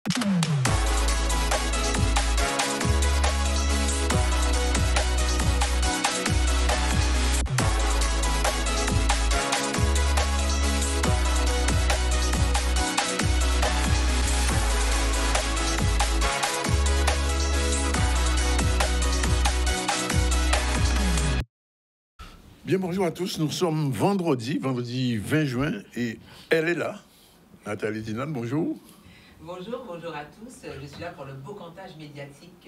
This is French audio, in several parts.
Bien, bonjour à tous. Nous sommes vendredi 20 juin, et elle est là. Nathalie Dinan, bonjour. Bonjour à tous. Je suis là pour le beau cantage médiatique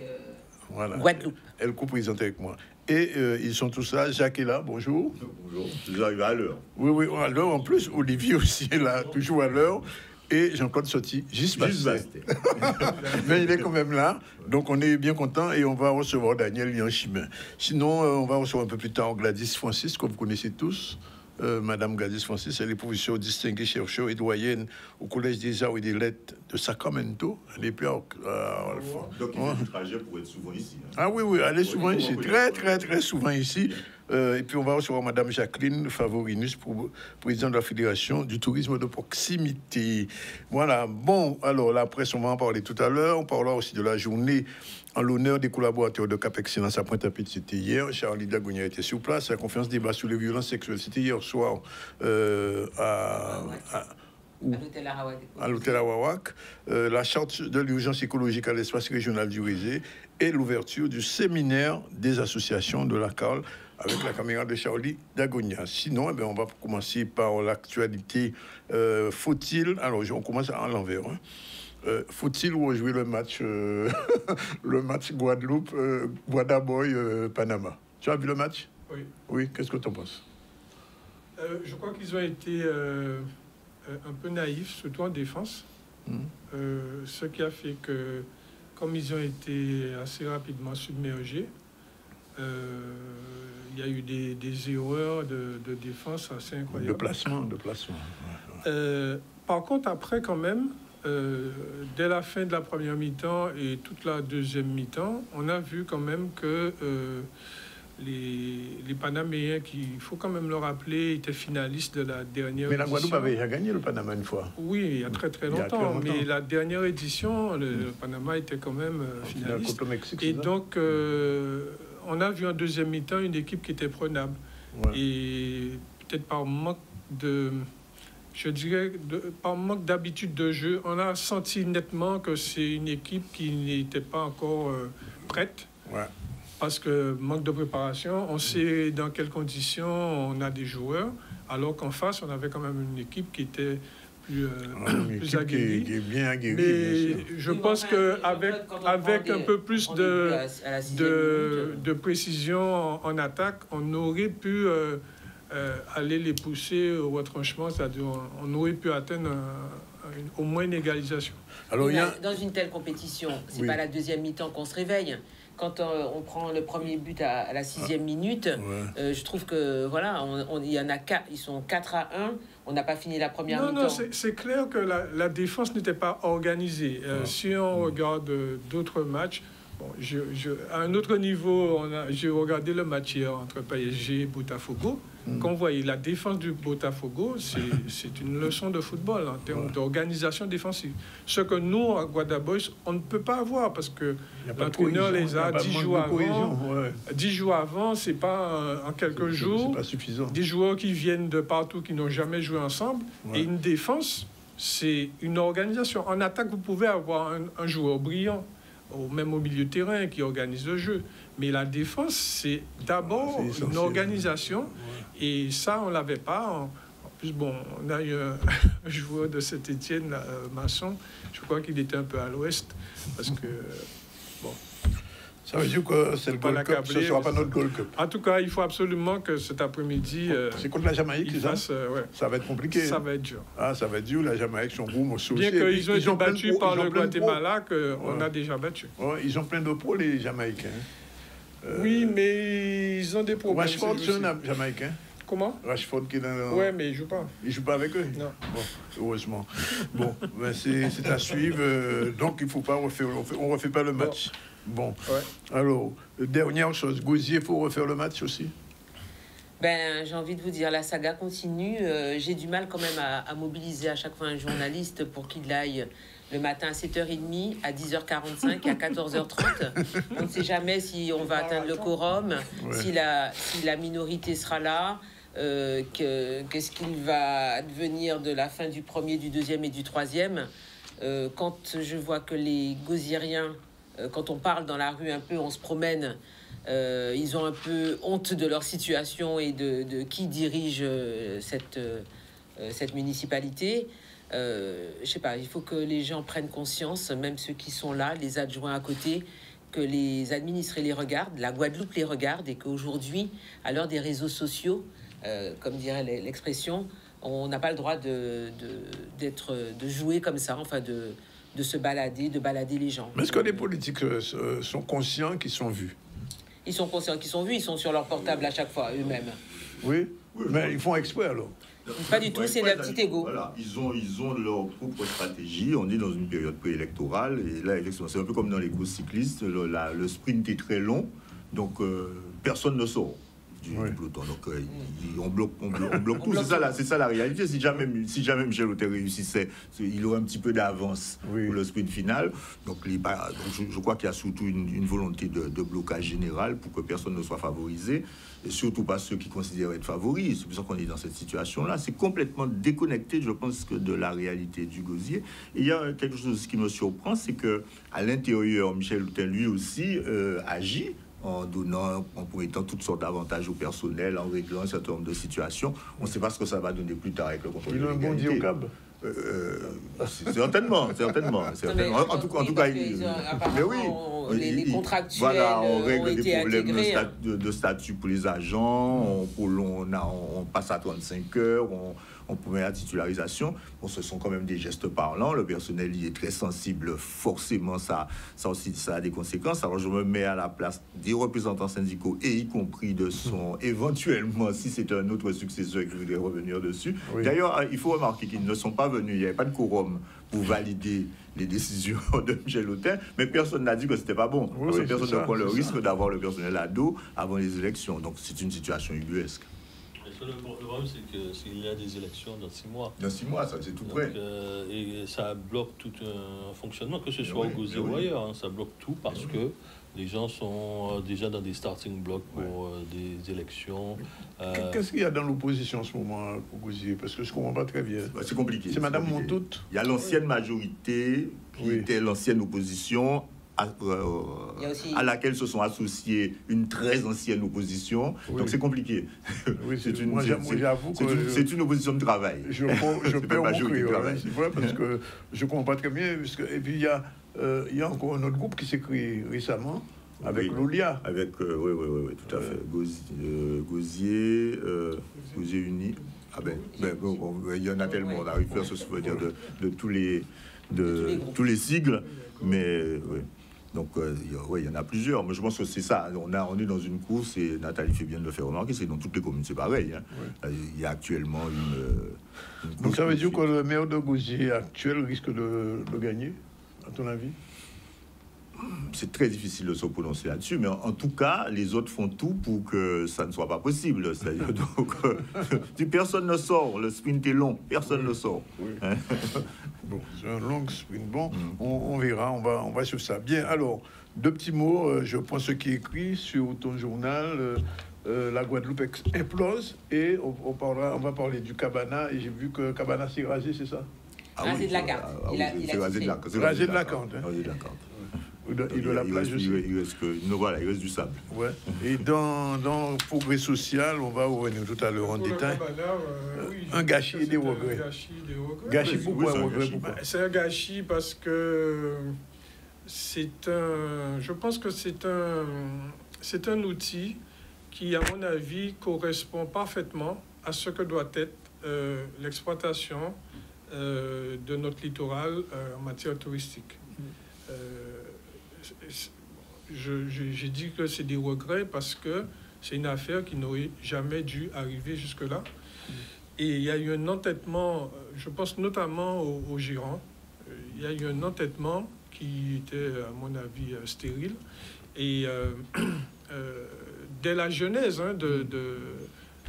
Voilà. Guadeloupe. Elle co-présente avec moi. Et ils sont tous là. Jacques est là, bonjour. Bonjour, je arrive à l'heure. Oui, à l'heure en plus. Olivier aussi est là, toujours à l'heure. Et Jean-Claude Sotti, juste passé. Mais il est quand même là. Donc on est bien content et on va recevoir Daniel Lianchimin. Sinon, on va recevoir un peu plus tard Gladys Francis, que vous connaissez tous. Madame Gladys Francis, elle est professeure distinguée, chercheure et doyenne au Collège des Arts et des Lettres de Sacramento. Elle est plus Donc il fait du trajet pour être souvent ici. Hein. Ah oui, elle est souvent ici, très souvent ici. Et puis on va recevoir Madame Jacqueline Favorinus, présidente de la Fédération du tourisme de proximité. Voilà, bon, alors la presse, on va en parler tout à l'heure. On parlera aussi de la journée en l'honneur des collaborateurs de Cap Excellence à Pointe-à-Pitre. C'était hier. Charlie Dagonia était sur place. La conférence débat sur les violences sexuelles, c'était hier soir à l'hôtel Arawak. La charte de l'urgence écologique à l'espace régional du Rézé et l'ouverture du séminaire des associations de la CARL avec la caméra de Charlie Dagonia. Sinon, on va commencer par l'actualité. Faut-il... Alors, on commence à l'envers. Hein. Faut-il rejouer le match Guadeloupe, Guadaboy, Panama? Tu as vu le match? Oui. Oui, qu'est-ce que tu en penses? Je crois qu'ils ont été un peu naïfs, surtout en défense. Ce qui a fait que, comme ils ont été assez rapidement submergés, il y a eu des erreurs de défense assez incroyables. De placement. Par contre, après, quand même, dès la fin de la première mi-temps et toute la deuxième mi-temps, on a vu quand même que les Panaméens, il faut quand même le rappeler, étaient finalistes de la dernière édition. Mais la Guadeloupe avait déjà gagné le Panama une fois. Oui, il y a très longtemps. Mais la dernière édition, le Panama était quand même finaliste. Mexique, et donc, on a vu en deuxième mi-temps une équipe qui était prenable. Ouais. Et peut-être par manque par manque d'habitude de jeu, on a senti nettement que c'est une équipe qui n'était pas encore prête. Ouais. Parce que manque de préparation, on sait dans quelles conditions on a des joueurs, alors qu'en face, on avait quand même une équipe qui était plus aguerrie. Qui est bien aguerrie. Mais je pense qu'avec un peu plus de précision en attaque, on aurait pu aller les pousser au retranchement, c'est-à-dire on aurait pu atteindre au moins une égalisation. Alors, dans une telle compétition, c'est pas la deuxième mi-temps qu'on se réveille. Quand on prend le premier but à la 6e minute, je trouve que voilà, il y en a 4, ils sont 4-1. On n'a pas fini la première mi-temps. Non, c'est clair que la défense n'était pas organisée. Si on regarde d'autres matchs, bon, à un autre niveau, j'ai regardé le match hier entre PSG et Botafogo. Quand vous voyez la défense du Botafogo, c'est une leçon de football en termes d'organisation défensive. Ce que nous, à Guadaboy, on ne peut pas avoir parce que l'entraîneur les a 10 jours avant. 10 jours avant, c'est pas en quelques jours. C'est pas suffisant. Des joueurs qui viennent de partout, qui n'ont jamais joué ensemble. Et une défense, c'est une organisation. En attaque, vous pouvez avoir un joueur brillant, même au milieu de terrain, qui organise le jeu. Mais la défense, c'est d'abord une organisation. Et ça, on ne l'avait pas. En plus, bon, on a eu un joueur de Saint-Étienne, Masson. Je crois qu'il était un peu à l'ouest. Parce que, bon... Ça veut dire que c'est le Gold Cup, ce ne sera pas notre Gold Cup. En tout cas, il faut absolument que cet après-midi... c'est contre la Jamaïque, c'est ça? Ça va être compliqué. Ça va être dur. Ah, ça va être dur. La Jamaïque, son groupe aussi. Bien qu'ils ont été battus par le Guatemala, qu'on a déjà battu. Ouais, ils ont plein de pros, les Jamaïcains. Oui, mais ils ont des problèmes. Rashford, c'est un Jamaïcain. Comment? Rashford qui est dans... Ouais, mais il joue pas. Il joue pas avec eux? Non. Bon, heureusement. Bon, ben c'est à suivre. Donc, il faut pas refaire... On refait pas le match. Bon. Ouais. Alors, dernière chose. Gauzier, il faut refaire le match aussi? J'ai envie de vous dire, la saga continue. J'ai du mal quand même à mobiliser à chaque fois un journaliste pour qu'il aille le matin à 7h30, à 10h45 et à 14h30. On ne sait jamais si on va atteindre le quorum, si la minorité sera là, qu'est-ce qu'il va advenir de la fin du premier, du deuxième et du troisième. Quand je vois que les Gauziériens, quand on parle dans la rue un peu, on se promène, ils ont un peu honte de leur situation et de qui dirige cette municipalité. Je sais pas, il faut que les gens prennent conscience, même ceux qui sont là, les adjoints à côté, que les administrés les regardent, la Guadeloupe les regarde, et qu'aujourd'hui, à l'heure des réseaux sociaux, comme dirait l'expression, on n'a pas le droit de jouer comme ça, enfin de se balader, de balader les gens. Mais est-ce que les politiques sont conscients qu'ils sont vus? Ils sont conscients qu'ils sont vus, ils sont sur leur portable à chaque fois, eux-mêmes. Oui, mais ils font exprès alors. Pas du tout, c'est leur petit ego. Voilà, ils ont leur propre stratégie. On est dans une période préélectorale et là, c'est un peu comme dans les courses cyclistes. Le sprint est très long, donc personne ne sort du peloton. Donc on bloque tout. C'est ça la réalité. Si jamais Michel Lottin réussissait, il aurait un petit peu d'avance pour le sprint final. Donc je crois qu'il y a surtout une volonté de blocage général pour que personne ne soit favorisé. Et surtout pas ceux qui considèrent être favoris. C'est pour ça qu'on est dans cette situation-là. C'est complètement déconnecté, je pense, que de la réalité du gosier. Et il y a quelque chose qui me surprend, c'est que à l'intérieur, Michel Lottin, lui aussi, agit en donnant, en promettant toutes sortes d'avantages au personnel, en réglant un certain nombre de situations. On ne sait pas ce que ça va donner plus tard avec le contrôle de l'égalité. Il a un bon dit au cab. Certainement. En tout cas, mais oui, les contractuels, voilà, on règle des problèmes intégrés, de statut pour les agents, on passe à 35 heures, on promet la titularisation. Bon, ce sont quand même des gestes parlants. Le personnel y est très sensible. Forcément, ça aussi, ça a des conséquences. Alors, je me mets à la place des représentants syndicaux et y compris de son éventuellement, si c'est un autre successeur qui voudrait revenir dessus. Oui. D'ailleurs, il faut remarquer qu'ils ne sont pas venus. Il n'y avait pas de quorum pour valider les décisions de Michel Lottin, mais personne n'a dit que c'était pas bon. Parce que personne ne prend le risque d'avoir le personnel à dos avant les élections. Donc, c'est une situation ubuesque. Le problème, c'est que s'il y a des élections dans 6 mois. Dans 6 mois, ça c'est tout près. Et ça bloque tout un fonctionnement, que ce soit au Gosier ou ailleurs. Hein, ça bloque tout parce que les gens sont déjà dans des starting blocks pour des élections. Qu'est-ce qu'il y a dans l'opposition en ce moment au Gosier? Parce que je ne comprends pas très bien. C'est compliqué. C'est Madame Montout. Il y a l'ancienne majorité qui était l'ancienne opposition. À laquelle se sont associés une très ancienne opposition. Donc c'est compliqué. Oui, c'est une opposition de travail. Je peux m'ouvrir, c'est vrai, parce que je ne comprends pas très bien. Et puis il y a encore un autre groupe qui s'est créé récemment, avec l'OLIA. Avec, oui, tout à fait. Gosier Uni. Il y en a tellement, on arrive à se souvenir de tous les sigles, mais oui. Donc, il y en a plusieurs. Mais je pense que c'est ça. On est dans une course, et Nathalie fait bien de le faire remarquer, c'est dans toutes les communes, c'est pareil. Hein. Oui. Il y a actuellement une donc, ça veut dire que le maire de Gosier actuel risque de gagner, à ton avis? C'est très difficile de se prononcer là-dessus, mais en tout cas, les autres font tout pour que ça ne soit pas possible. C'est-à-dire, donc, personne ne sort, le sprint est long, personne ne sort. Oui. Hein? Bon, c'est un long sprint. Bon, on verra, on va sur ça. Bien, alors, 2 petits mots. Je prends ce qui est écrit sur ton journal. La Guadeloupe implose, et on va parler du Cabana, et j'ai vu que Cabana s'est rasé, c'est ça? Rasé de la carte. Il a rasé de la carte. Rasé de la carte. Il de la plage aussi. Il reste du sable. Ouais. Et dans Progrès Social, on va revenir tout à l'heure en détail. Un gâchis et des regrets. Gâchis pourquoi? C'est un gâchis parce que je pense que c'est un outil qui, à mon avis, correspond parfaitement à ce que doit être l'exploitation de notre littoral en matière touristique. J'ai dit que c'est des regrets parce que c'est une affaire qui n'aurait jamais dû arriver jusque-là. Et il y a eu un entêtement, je pense notamment au Giron. Il y a eu un entêtement qui était, à mon avis, stérile. Et dès la genèse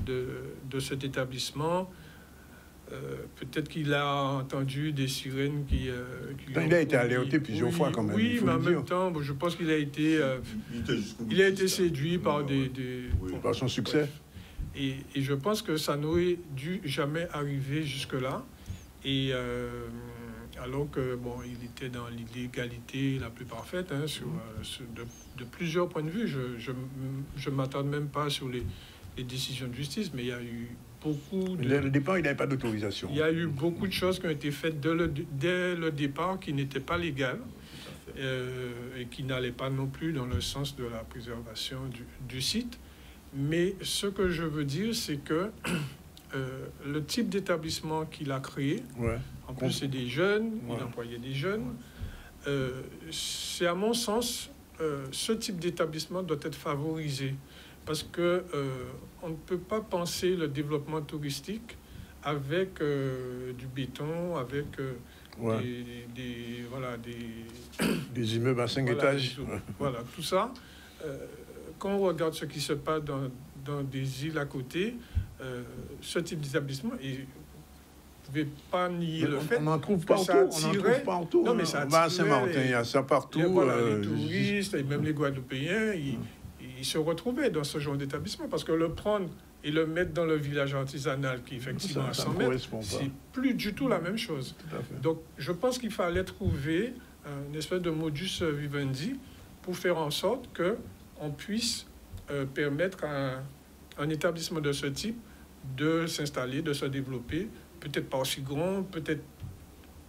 de cet établissement, Peut-être qu'il a entendu des sirènes qui il a été alerté plusieurs fois quand même. Oui, mais en même temps, je pense qu'il a été, séduit par par son succès. Et je pense que ça n'aurait dû jamais arriver jusque-là. Et alors que, il était dans l'illégalité la plus parfaite, hein, de plusieurs points de vue. Je ne m'attarde même pas sur les décisions de justice, mais il y a eu beaucoup de... Le départ, il n'avait pas d'autorisation. Il y a eu beaucoup de choses qui ont été faites dès le départ qui n'étaient pas légales et qui n'allaient pas non plus dans le sens de la préservation du site. Mais ce que je veux dire, c'est que le type d'établissement qu'il a créé, en plus c'est des jeunes, il employait des jeunes, c'est à mon sens, ce type d'établissement doit être favorisé. Parce que on ne peut pas penser le développement touristique avec du béton, avec des immeubles à 5 étages. Voilà, tout ça. Quand on regarde ce qui se passe dans des îles à côté, ce type d'établissement, et vous ne pouvez pas nier le fait. On n'en trouve pas partout. Non, mais ça va à Saint-Martin, il y a ça partout. Les touristes, et même les Guadeloupéens, ils se retrouvaient dans ce genre d'établissement parce que le prendre et le mettre dans le village artisanal qui effectivement à 100 mètres, c'est plus du tout la même chose. Donc je pense qu'il fallait trouver une espèce de modus vivendi pour faire en sorte qu'on puisse permettre à un établissement de ce type de s'installer, de se développer, peut-être pas aussi grand, peut-être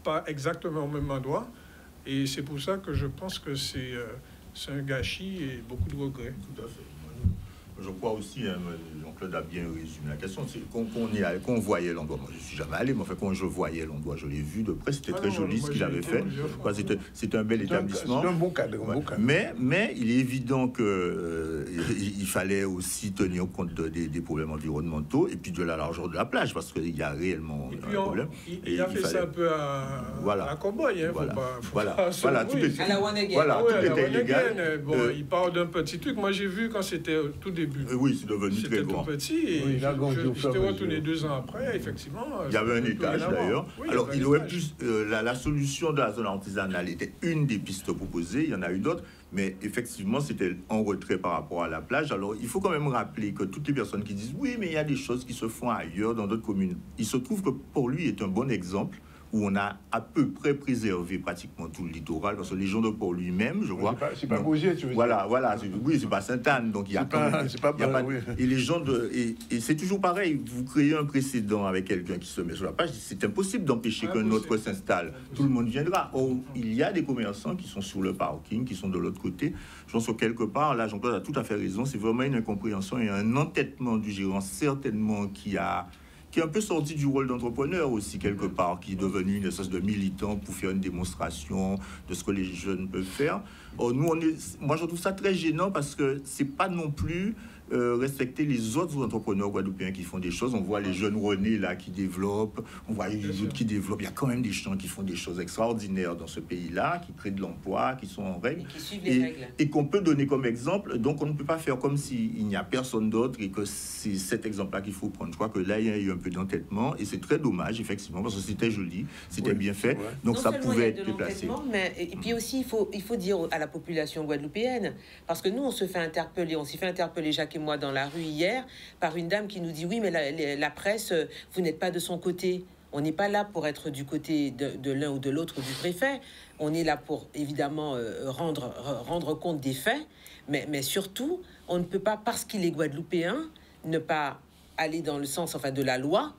pas exactement au même endroit. Et c'est pour ça que je pense que c'est un gâchis et beaucoup de regrets. Tout à fait. Je crois aussi, Jean-Claude a bien résumé la question, c'est qu'on voyait l'endroit. Moi, je ne suis jamais allé, mais enfin, quand je voyais l'endroit, je l'ai vu de près, c'était très joli ce qu'il avait fait. C'était un bel établissement. C'est un bon cadre. Mais il est évident qu'il fallait aussi tenir compte des problèmes environnementaux et puis de la largeur de la plage, parce qu'il y a réellement un problème. Il a fait ça un peu à Cowboy. Hein, tout était, à la One Again. Voilà, tout était illégal. Il parle d'un petit truc. Moi, j'ai vu quand c'était au tout début. Oui, c'est devenu très grand. C'était tout petit. Et j'étais retourné 2 ans après, effectivement. Il y avait un étage d'ailleurs. Alors, il aurait pu. La solution de la zone artisanale était une des pistes proposées. Il y en a eu d'autres. Mais effectivement, c'était en retrait par rapport à la plage. Alors, il faut quand même rappeler que toutes les personnes qui disent oui, mais il y a des choses qui se font ailleurs, dans d'autres communes. Il se trouve que pour lui, est un bon exemple où on a à peu près préservé pratiquement tout le littoral, parce que les gens de Port lui-même, je vois... C'est pas Gosier, tu veux dire. Voilà. Oui, c'est pas Sainte-Anne, donc il y a quand même... Et les gens et c'est toujours pareil, vous créez un précédent avec quelqu'un qui se met sur la page, c'est impossible d'empêcher qu'un autre s'installe. Tout le monde viendra. Or, il y a des commerçants qui sont sur le parking, qui sont de l'autre côté. Je pense que quelque part, là, Jean-Claude a tout à fait raison, c'est vraiment une incompréhension et un entêtement du gérant, certainement, qui est un peu sorti du rôle d'entrepreneur aussi, quelque part, qui est devenu une espèce de militant pour faire une démonstration de ce que les jeunes peuvent faire. Or, moi, je trouve ça très gênant parce que c'est pas non plus respecter les autres entrepreneurs guadeloupéens qui font des choses. On voit les jeunes René là qui développent, on voit les autres qui développent. Il y a quand même des gens qui font des choses extraordinaires dans ce pays-là, qui créent de l'emploi, qui sont en règle. Et qui suivent les règles. Et qu'on peut donner comme exemple. Donc on ne peut pas faire comme s'il n'y a personne d'autre et que c'est cet exemple-là qu'il faut prendre. Je crois que là, il y a eu un peu d'entêtement et c'est très dommage, effectivement, parce que c'était joli, c'était bien fait. Donc non ça pouvait être déplacé. Et puis aussi, il faut dire à la population guadeloupéenne, parce que nous, on s'est fait interpeller, Jacques et moi, dans la rue hier, par une dame qui nous dit « Oui, mais la presse, vous n'êtes pas de son côté. » On n'est pas là pour être du côté de l'un ou de l'autre du préfet. On est là pour, évidemment, rendre compte des faits. Mais surtout, on ne peut pas, parce qu'il est guadeloupéen, ne pas aller dans le sens de la loi.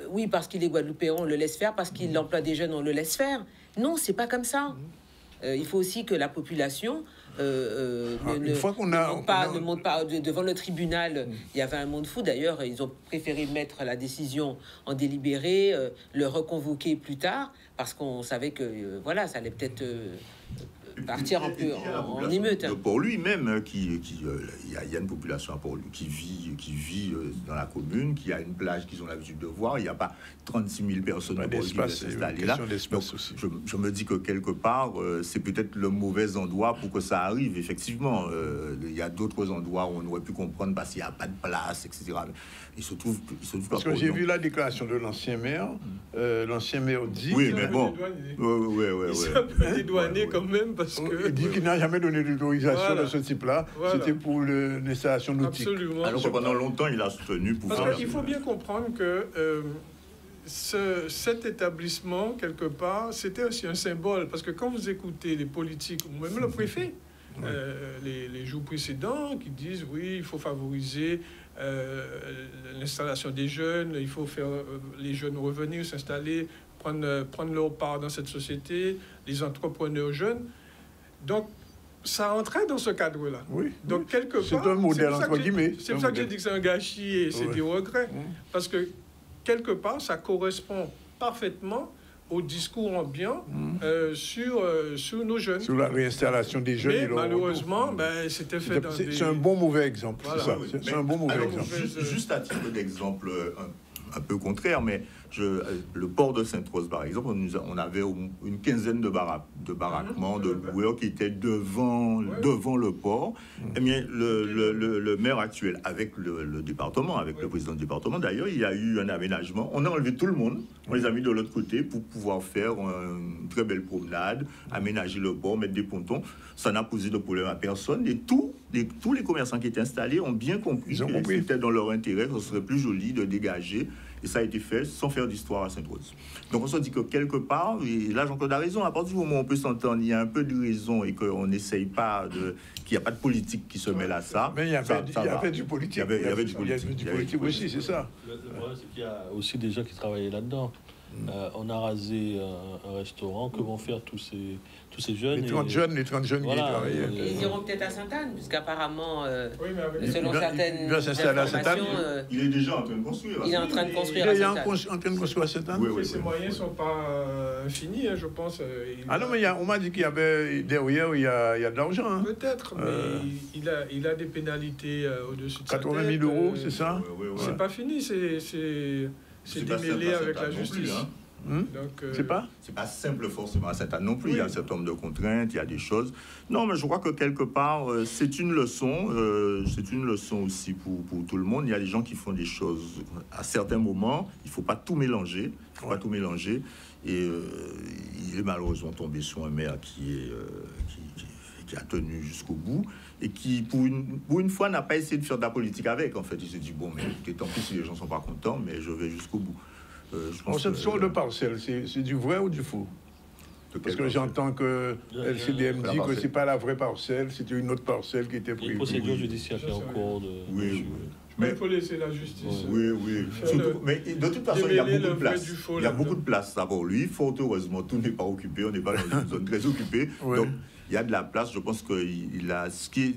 Oui, parce qu'il est guadeloupéen, on le laisse faire. Parce qu'il emploie des jeunes, on le laisse faire. Non, c'est pas comme ça. Il faut aussi que la population ne monte pas devant le tribunal. Il y avait un monde fou d'ailleurs. Ils ont préféré mettre la décision en délibéré, le reconvoquer plus tard, parce qu'on savait que ça allait peut-être partir un peu en émeute. Pour lui-même, il y a une population pour lui qui vit dans la commune, qui a une plage qu'ils ont l'habitude de voir. Il n'y a pas 36 000 personnes qui veulent s'installer là. Donc, je me dis que quelque part, c'est peut-être le mauvais endroit pour que ça arrive. Effectivement, il y a d'autres endroits où on aurait pu comprendre parce qu'il n'y a pas de place, etc. Il se trouve parce que j'ai vu la déclaration de l'ancien maire. L'ancien maire dit... Oui, mais bon... Il s'est un peu dédouané quand même parce que... Il dit qu'il n'a jamais donné d'autorisation de ce type-là. C'était pour l'installation nautique. Absolument. Alors que pendant longtemps, il a soutenu pour parce qu'il faut bien comprendre que cet établissement, quelque part, c'était aussi un symbole. Parce que quand vous écoutez les politiques, ou même le préfet, les jours précédents, qui disent, oui, il faut favoriser l'installation des jeunes, il faut faire les jeunes revenir, s'installer, prendre leur part dans cette société, les entrepreneurs jeunes. Donc, ça entrait dans ce cadre-là. Oui. Donc, quelque part... C'est un modèle, entre guillemets. C'est pour ça que j'ai dit que c'est un gâchis et c'est des regrets. Parce que, quelque part, ça correspond parfaitement au discours ambiant sur nos jeunes. Sur la réinstallation des jeunes. Mais malheureusement, c'était fait dans des... C'est un bon mauvais exemple, voilà, c'est ça. oui. C'est un bon mauvais exemple. Juste à titre d'exemple un peu contraire, mais le port de Sainte-Rose, par exemple, on avait une quinzaine de baraquements, de loueurs qui étaient devant le port. Eh bien, le maire actuel, avec le département, avec le président du département, d'ailleurs, il y a eu un aménagement. On a enlevé tout le monde, on les a mis de l'autre côté pour pouvoir faire une très belle promenade, aménager le port, mettre des pontons. Ça n'a posé de problème à personne. Et tous les commerçants qui étaient installés ont bien compris que c'était dans leur intérêt, que ce serait plus joli de dégager. Et ça a été fait sans faire d'histoire à Sainte-Rose. Donc on se dit que quelque part, et là Jean-Claude a raison, à partir du moment où on peut s'entendre, il y a un peu de raison et qu'on n'essaye pas qu'il n'y a pas de politique qui se mêle à ça. Mais il y avait du politique. Il y avait du politique aussi, c'est ça. Le problème, c'est qu'il y a aussi des gens qui travaillaient là-dedans. On a rasé un restaurant. Que vont faire tous ces jeunes? Les 30 jeunes qui travaillaient. Ils iront peut-être à Sainte-Anne, puisqu'apparemment, selon il certaines va s'installer à Sainte-Anne. Il est déjà en train de construire. Il est en train de construire à Sainte-Anne. Oui, ses moyens ne sont pas infinis, je pense. Non, mais on m'a dit qu'il y avait derrière, il y a de l'argent. Peut-être, mais il a des pénalités au-dessus de 80 000 euros, c'est ça? C'est pas fini, c'est démêlé avec la justice. Donc, c'est pas simple forcément à Sainte-Anne non plus. Il y a un certain nombre de contraintes, il y a des choses. Non, mais je crois que quelque part, c'est une leçon. C'est une leçon aussi pour tout le monde. Il y a des gens qui font des choses à certains moments. Il ne faut pas tout mélanger. Et il est malheureusement tombé sur un maire qui a tenu jusqu'au bout et qui, pour une fois, n'a pas essayé de faire de la politique avec. En fait, il s'est dit, bon, mais écoutez, tant pis si les gens ne sont pas contents, mais je vais jusqu'au bout. Cette sorte de parcelle, c'est du vrai ou du faux? Parce que j'entends que LCDM dit que c'est pas la vraie parcelle, c'était une autre parcelle qui était prévue. Une procédure judiciaire qui est en cours de... Oui. Mais il faut laisser la justice. Oui. Surtout, mais de toute façon, il y a beaucoup de place. Il y a beaucoup de place là pour lui. Fort heureusement, tout n'est pas occupé. On n'est pas dans une zone très occupée. Donc, il y a de la place. Je pense qu'il a...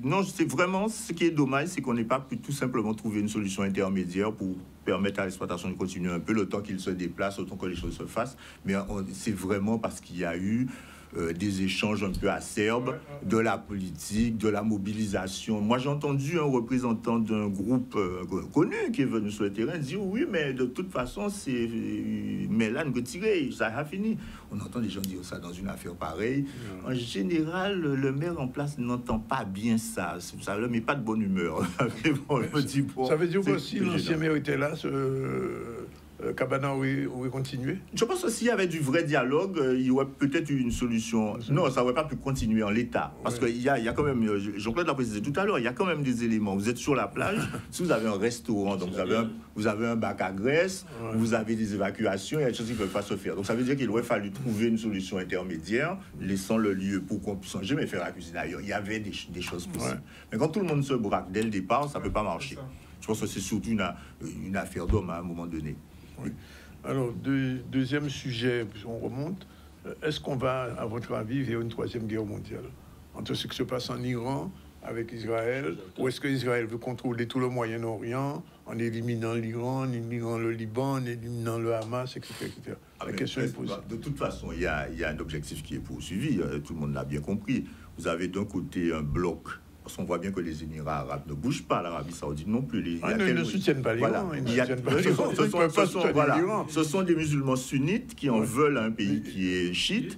Non, c'est vraiment ce qui est dommage, c'est qu'on n'ait pas pu tout simplement trouver une solution intermédiaire pour permettre à l'exploitation de continuer un peu le temps qu'il se déplace, le temps que les choses se fassent. Mais c'est vraiment parce qu'il y a eu des échanges un peu acerbes, de la politique, de la mobilisation. Moi, j'ai entendu un représentant d'un groupe connu qui est venu sur le terrain dire oui, mais de toute façon, c'est Mélane retiré, ça a fini. On entend des gens dire ça dans une affaire pareille. En général, le maire en place n'entend pas bien ça. Ça ne le met pas de bonne humeur. Ça veut dire que si l'ancien maire était là, Cabana aurait continué? Je pense que s'il y avait du vrai dialogue, il y aurait peut-être eu une solution. Non, ça n'aurait pas pu continuer en l'état. Parce qu'il y a quand même, Jean-Claude l'a précisé tout à l'heure, il y a quand même des éléments. Vous êtes sur la plage, si vous avez un restaurant, donc vous avez un bac à graisse, vous avez des évacuations, il y a des choses qui ne peuvent pas se faire. Donc ça veut dire qu'il aurait fallu trouver une solution intermédiaire, laissant le lieu pour qu'on puisse jamais faire la cuisine ailleurs. Il y avait des choses possibles. Mais quand tout le monde se braque dès le départ, ça ne peut pas marcher. Je pense que c'est surtout une affaire d'homme à un moment donné. Oui. Alors, deuxième sujet, on remonte. Est-ce qu'on va, à votre avis, vers une troisième guerre mondiale entre ce qui se passe en Iran avec Israël, ou est-ce que Israël veut contrôler tout le Moyen-Orient en éliminant l'Iran, en éliminant le Liban, en éliminant le Hamas, etc. La question est posée. De toute façon, il y a un objectif qui est poursuivi, tout le monde l'a bien compris. Vous avez d'un côté un bloc, parce qu'on voit bien que les Émirats arabes ne bougent pas, l'Arabie saoudite non plus. Ils ne soutiennent pas l'Iran. Ce sont des musulmans sunnites qui en veulent un pays qui est chiite,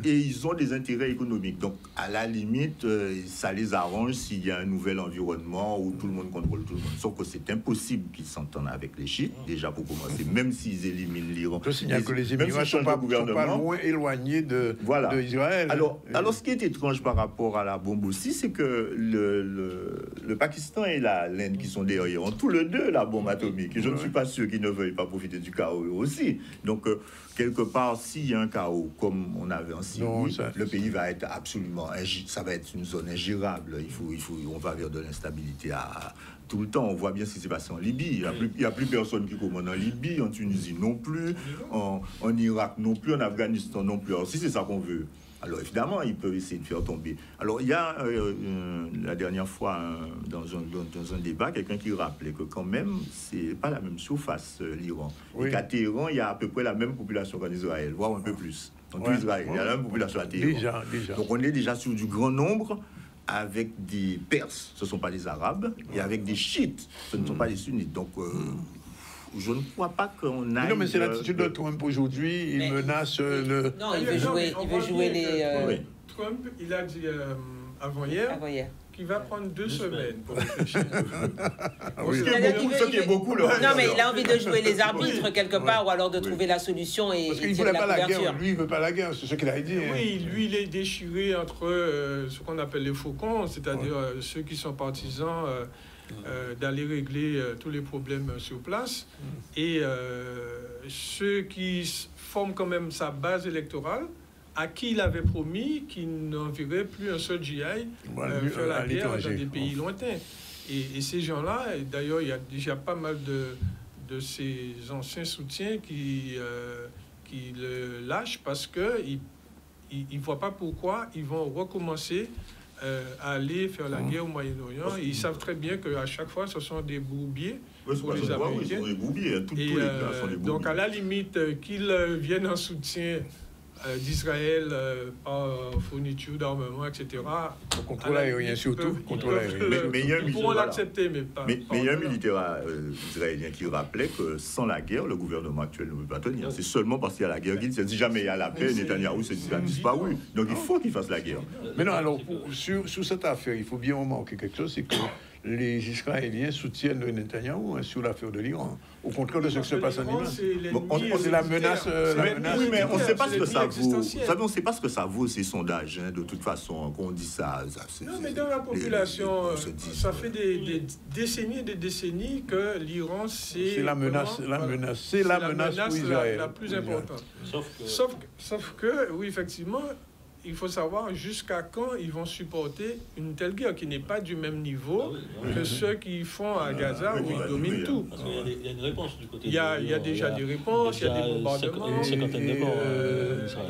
et ils ont des intérêts économiques. Donc, à la limite, ça les arrange s'il y a un nouvel environnement où tout le monde contrôle tout le monde. Sauf que c'est impossible qu'ils s'entendent avec les chiites, déjà pour commencer, même s'ils éliminent l'Iran. Je signale que les Émirats ne sont pas loin éloignés d'Israël. Alors, ce qui est étrange par rapport à la bombe aussi, c'est que le Pakistan et l'Inde qui sont derrière ont tous les deux la bombe atomique. Et je ne suis pas sûr qu'ils ne veuillent pas profiter du chaos eux aussi. Donc, quelque part, s'il y a un chaos comme on avait en Syrie, le pays va être absolument... Ça va être une zone ingérable. On va vers de l'instabilité tout le temps. On voit bien ce qui s'est passé en Libye. Il n'y a plus personne qui commande en Libye, en Tunisie non plus, en Irak non plus, en Afghanistan non plus. Alors, si c'est ça qu'on veut... Alors évidemment, ils peuvent essayer de faire tomber. Alors il y a la dernière fois dans un débat, quelqu'un qui rappelait que quand même, c'est pas la même surface l'Iran. Et qu'à Téhéran, il y a à peu près la même population qu'en Israël, voire un peu plus. Dans tout Israël, il y a la même population à Téhéran. Déjà. Donc on est déjà sur du grand nombre avec des Perses, ce ne sont pas des Arabes, et avec des chiites, ce ne sont pas des sunnites. Donc je ne crois pas qu'on aille... Non, mais c'est l'attitude de Trump aujourd'hui. Il menace le... Non, il veut jouer les... Trump, il a dit avant-hier qu'il va prendre 2 semaines pour réfléchir. Ce qui est beaucoup. Non, mais il a envie de jouer les arbitres quelque part, ou alors de trouver la solution et parce qu'il ne voulait pas la guerre. Lui, il ne veut pas la guerre, c'est ce qu'il a dit. Oui, lui, il est déchiré entre ce qu'on appelle les faucons, c'est-à-dire ceux qui sont partisans... d'aller régler tous les problèmes sur place, et ceux qui forment quand même sa base électorale, à qui il avait promis qu'il n'enverrait plus un seul GI faire la guerre dans des pays lointains. Et ces gens-là, d'ailleurs, il y a déjà pas mal de ces anciens soutiens qui le lâchent parce qu'ils ne voient pas pourquoi ils vont recommencer à aller faire la guerre au Moyen-Orient. Ils savent très bien qu'à chaque fois, ce sont des bourbiers pour les Américains. Donc, à la limite, qu'ils viennent en soutien d'Israël par fourniture d'armement, etc. Au contrôle aérien surtout. Ils pourront l'accepter, mais pas... Mais il y a un militaire israélien qui rappelait que sans la guerre, le gouvernement actuel ne peut pas tenir. C'est seulement parce qu'il y a la guerre qu'il dit jamais il y a la paix, Netanyahou s'est disparu. Donc il faut qu'il fasse la guerre. Mais non, alors, sur cette affaire, il faut bien remarquer quelque chose, c'est que les Israéliens soutiennent Netanyahou sur l'affaire de l'Iran. Au contraire de ce qui se passe en Iran. C'est la menace. Oui, mais on ne sait pas ce que ça vaut. Vous savez, on ne sait pas ce que ça vaut, ces sondages. De toute façon, quand on dit ça... Non, mais dans la population, ça fait des décennies et des décennies que l'Iran, c'est la menace pour Israël. La plus importante. Sauf que, oui, effectivement... Il faut savoir jusqu'à quand ils vont supporter une telle guerre qui n'est pas du même niveau que ceux qui font à Gaza où ils dominent tout. Il y a une réponse du côté Il y a déjà des réponses, il y a des bombardements.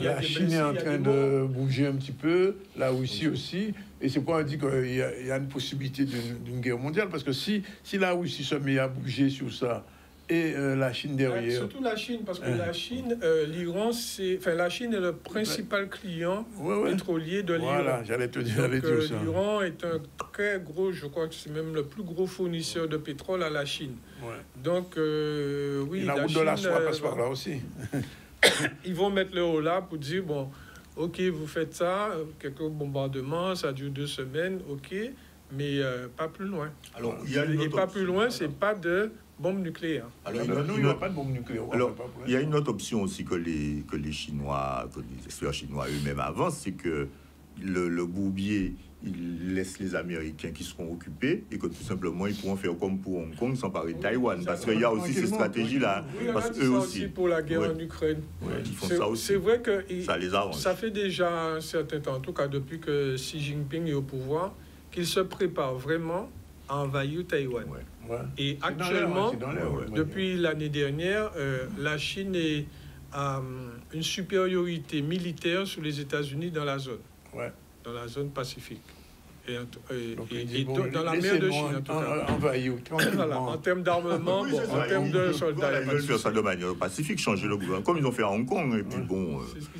La Chine est en train de bouger un petit peu, la Russie aussi. Et c'est pourquoi on dit qu'il y a une possibilité d'une guerre mondiale. Parce que si la Russie se met à bouger sur ça, et la Chine derrière. Surtout la Chine, parce que la Chine, l'Iran, la Chine est le principal client pétrolier de l'Iran. Voilà, j'allais te dire ça. L'Iran est un très gros, je crois que c'est même le plus gros fournisseur de pétrole à la Chine. Donc, oui, la route de la soie passe par là aussi. Ils vont mettre le haut là pour dire, bon, ok, vous faites ça, quelques bombardements, ça dure 2 semaines, ok, mais pas plus loin. Alors, et pas plus loin, c'est pas de bombe nucléaire. Alors, il n'y a pas de bombe nucléaire. Alors, il y a une autre option aussi que les Chinois, que les experts chinois eux-mêmes avancent, c'est que le bourbier, il laisse les Américains qui seront occupés et que tout simplement, ils pourront faire comme pour Hong Kong, s'emparer de Taïwan. Parce qu'il y a aussi ces stratégies-là. Parce qu'eux aussi. Pour la guerre en Ukraine. Ils font ça aussi. C'est vrai que ça les arrange. Ça fait déjà un certain temps, en tout cas depuis que Xi Jinping est au pouvoir, qu'il se prépare vraiment à envahir Taïwan. Et actuellement, depuis l'année dernière, la Chine a une supériorité militaire sur les États-Unis dans la zone, dans la zone Pacifique. dans la mer de Chine, en tout cas. Voilà, en termes d'armement, en termes de soldats. Ils veulent faire ça de manière pacifique, changer le gouvernement, comme ils ont fait à Hong Kong, et puis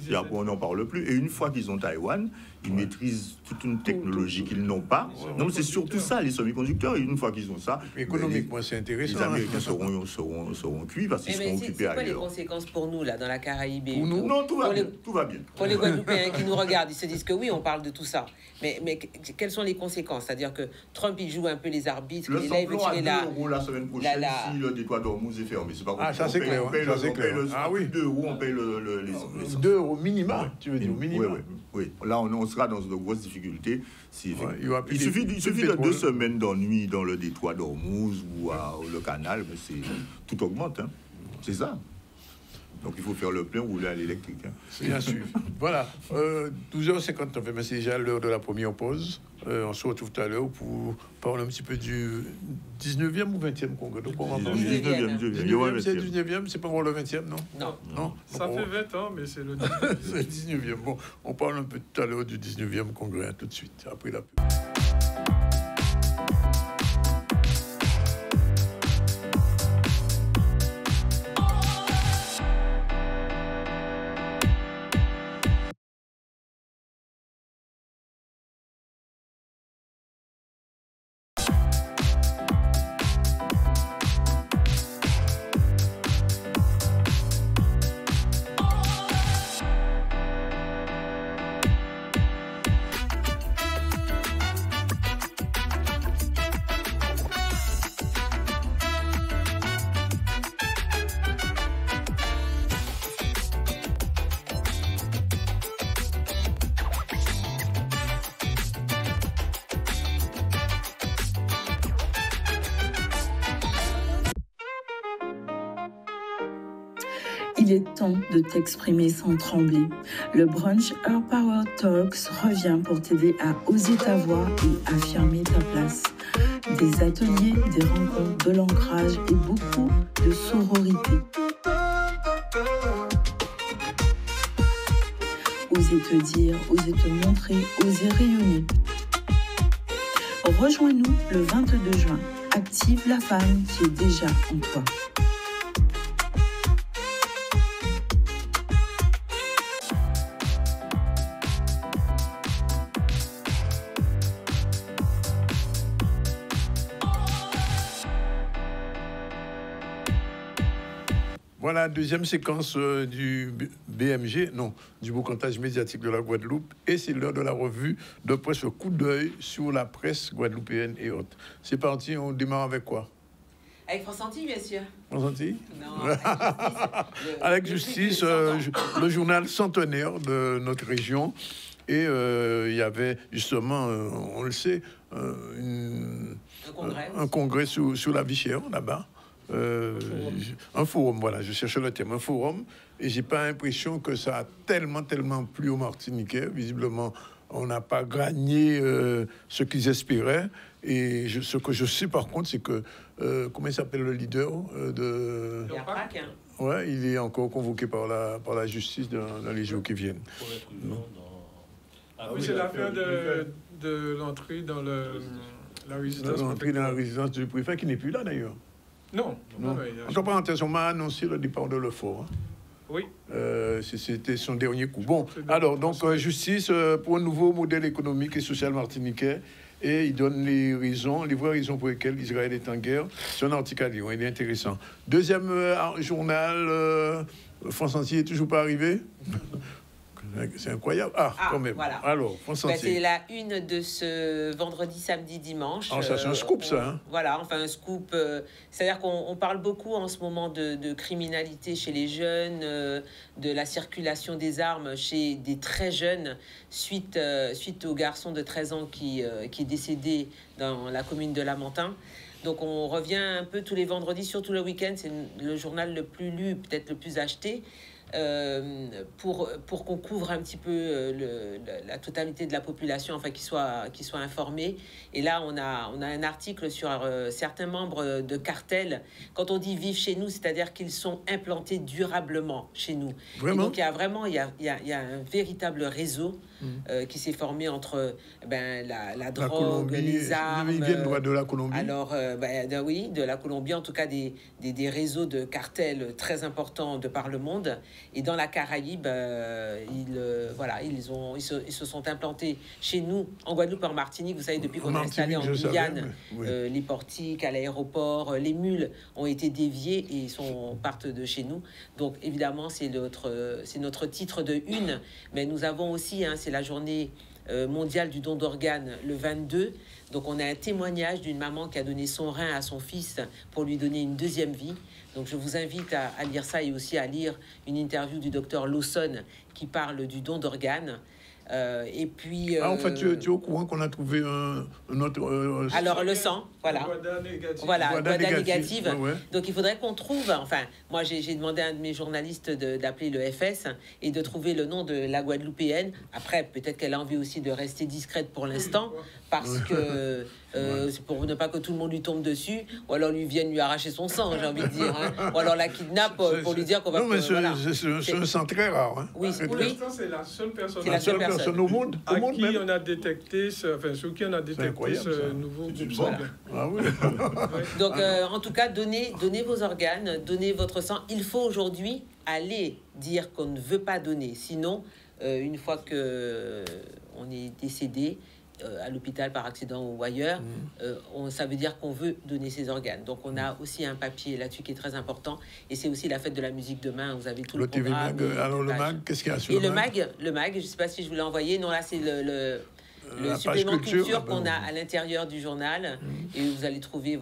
et après on n'en parle plus. Et une fois qu'ils ont Taïwan, ils maîtrisent toute une technologie qu'ils n'ont pas. Donc c'est surtout ça, les semi-conducteurs, et une fois qu'ils ont ça... Économiquement, c'est intéressant. Les Américains seront cuits parce qu'ils seront occupés ailleurs. C'est quoi les conséquences pour nous, là, dans la Caraïbe et tout? Non, tout va bien. Pour les Guadeloupéens qui nous regardent, ils se disent que oui, on parle de tout ça. Mais quelles sont les conséquences? C'est-à-dire que Trump, il joue un peu les arbitres. Le samplon à 2 € la semaine prochaine si le détroit d'Ormuz est fermé. C'est pas ah, ça c'est clair. Ah oui. 2 €, on paye les 2 € minimum, tu veux dire, minimum. Oui. Là, on sera dans de grosses difficultés. Il suffit de 2 semaines d'ennui dans le détroit d'Ormuz ou le canal, mais tout augmente. Hein. C'est ça. Donc il faut faire le plein ou rouler à l'électrique. Hein. Bien sûr. Voilà. 12h59, mais c'est déjà l'heure de la première pause. On se retrouve tout à l'heure pour parler un petit peu du 19e ou 20e congrès. Donc, 19e. C'est le 19e, c'est pas encore le 20e, non? Non. Ça fait 20 ans, mais c'est le 19e. C'est le 19e. Bon, on parle un peu tout à l'heure du 19e congrès, tout de suite, après la pub. Il est temps de t'exprimer sans trembler. Le brunch Her Power Talks revient pour t'aider à oser ta voix et affirmer ta place. Des ateliers, des rencontres, de l'ancrage et beaucoup de sororité. Oser te dire, oser te montrer, oser rayonner. Rejoins-nous le 22 juin. Active la femme qui est déjà en toi. Voilà, deuxième séquence du BMG, non, du boucantage médiatique de la Guadeloupe. Et c'est l'heure de la revue de presse coup d'œil sur la presse guadeloupéenne et autres. C'est parti, on démarre avec quoi? Avec France Antilles, bien sûr. France Antilles? Non, avec Justice, le journal centenaire de notre région. Et il y avait justement, on le sait, un congrès sur la vie chère là-bas. Un forum, voilà, je cherche le terme, un forum, et j'ai pas l'impression que ça a tellement plu aux Martiniquais. Visiblement, on n'a pas gagné ce qu'ils espéraient. Et ce que je sais par contre, c'est que comment il s'appelle le leader de Yaprac, hein. Ouais, il est encore convoqué par la justice dans les jours qui viennent. Oui, c'est l'affaire de l'entrée dans la résidence. L'entrée dans la résidence du préfet qui n'est plus là d'ailleurs. Non. Entre parenthèses, on m'a annoncé le départ de Lefort. Hein. Oui. C'était son dernier coup. Bon, alors, donc, Justice pour un nouveau modèle économique et social martiniquais. Et il donne les vraies raisons pour lesquelles Israël est en guerre. C'est un article à lire, il est intéressant. Deuxième journal, France Antilles n'est toujours pas arrivé. C'est incroyable. Quand même. Voilà. Alors, France Antilles. C'est la une de ce vendredi, samedi, dimanche. Ça, c'est un scoop, ça. Hein. Voilà, enfin un scoop. C'est-à-dire qu'on parle beaucoup en ce moment de criminalité chez les jeunes, de la circulation des armes chez des très jeunes, suite au garçon de 13 ans qui est décédé dans la commune de Lamentin. Donc on revient un peu tous les vendredis, surtout le week-end. C'est le journal le plus lu, peut-être le plus acheté. pour qu'on couvre un petit peu la totalité de la population, enfin qui soit informée. Et là, on a un article sur certains membres de cartels. Quand on dit vivre chez nous, c'est-à-dire qu'ils sont implantés durablement chez nous. Vraiment? Et donc il y a un véritable réseau qui s'est formé entre la drogue, les armes. Ils viennent de la Colombie. Alors oui, de la Colombie, en tout cas des réseaux de cartels très importants de par le monde. Et dans la Caraïbe, ils se sont implantés chez nous, en Guadeloupe, en Martinique. Vous savez, depuis qu'on est installé en Guyane, les portiques à l'aéroport, les mules ont été déviées et partent de chez nous. Donc évidemment, c'est notre titre de une. Mais nous avons aussi, c'est la journée mondiale du don d'organes le 22. Donc on a un témoignage d'une maman qui a donné son rein à son fils pour lui donner une deuxième vie. Donc je vous invite à lire ça et aussi à lire une interview du docteur Lawson qui parle du don d'organes. Et puis... en fait, tu es au courant qu'on a trouvé un autre... alors, le sang, voilà. Guada négative. Ouais. Donc, il faudrait qu'on trouve... Enfin, moi, j'ai demandé à un de mes journalistes d'appeler le FS et de trouver le nom de la Guadeloupéenne. Après, peut-être qu'elle a envie aussi de rester discrète pour l'instant, parce que... c'est pour ne pas que tout le monde lui tombe dessus, ou alors lui vienne lui arracher son sang, j'ai envie de dire, ou alors la kidnappe pour lui dire qu'on va... Non, mais c'est un sang très rare. Hein. Oui, pour l'instant, c'est la seule personne. C'est la seule personne au monde, à qui même. on a détecté, sur qui on a détecté ce nouveau groupe sanguin. Ah oui. Donc, en tout cas, donnez vos organes, donnez votre sang. Il faut aujourd'hui aller dire qu'on ne veut pas donner. Sinon, une fois que on est décédé à l'hôpital par accident ou ailleurs, ça veut dire qu'on veut donner ses organes. Donc, on a aussi un papier là-dessus qui est très important. Et c'est aussi la fête de la musique demain. Vous avez tout le programme. TV Mag. Alors, le Mag, qu'est-ce qu'il y a sur le Mag? Le Mag, je ne sais pas si je vous l'ai envoyé. Non, là, c'est le supplément culture qu'on a à l'intérieur du journal. Et vous allez trouver,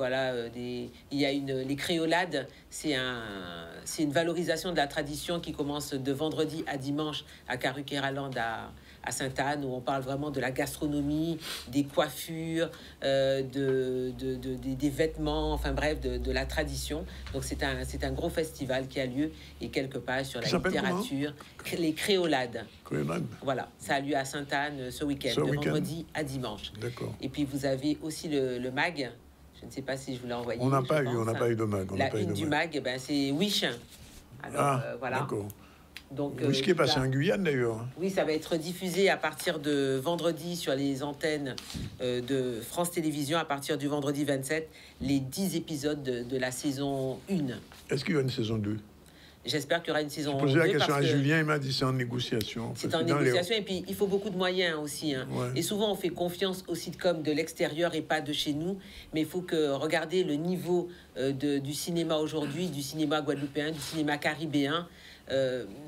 il y a les créolades. C'est une valorisation de la tradition qui commence de vendredi à dimanche à Caruqueraland à Sainte-Anne, où on parle vraiment de la gastronomie, des coiffures, des vêtements, enfin bref, de la tradition. Donc c'est un gros festival qui a lieu, et quelques pages sur la littérature. Les créolades. Voilà, ça a lieu à Sainte-Anne ce week-end, de vendredi à dimanche. D'accord. Et puis vous avez aussi le Mag. Je ne sais pas si je vous l'ai envoyé. On n'a pas eu de Mag. La une du Mag, c'est Wish. Alors, voilà. D'accord. Donc, ce qui est passé en Guyane d'ailleurs. Oui, ça va être diffusé à partir de vendredi sur les antennes de France Télévisions, à partir du vendredi 27, les 10 épisodes de la saison 1. Est-ce qu'il y aura une saison 2? J'espère qu'il y aura une saison 2. J'ai posé la question à Julien, il m'a dit c'est en négociation. C'est en négociation, et puis il faut beaucoup de moyens aussi. Ouais. Et souvent, on fait confiance aux sitcoms de l'extérieur et pas de chez nous. Mais il faut regarder le niveau du cinéma aujourd'hui, du cinéma guadeloupéen, du cinéma caribéen.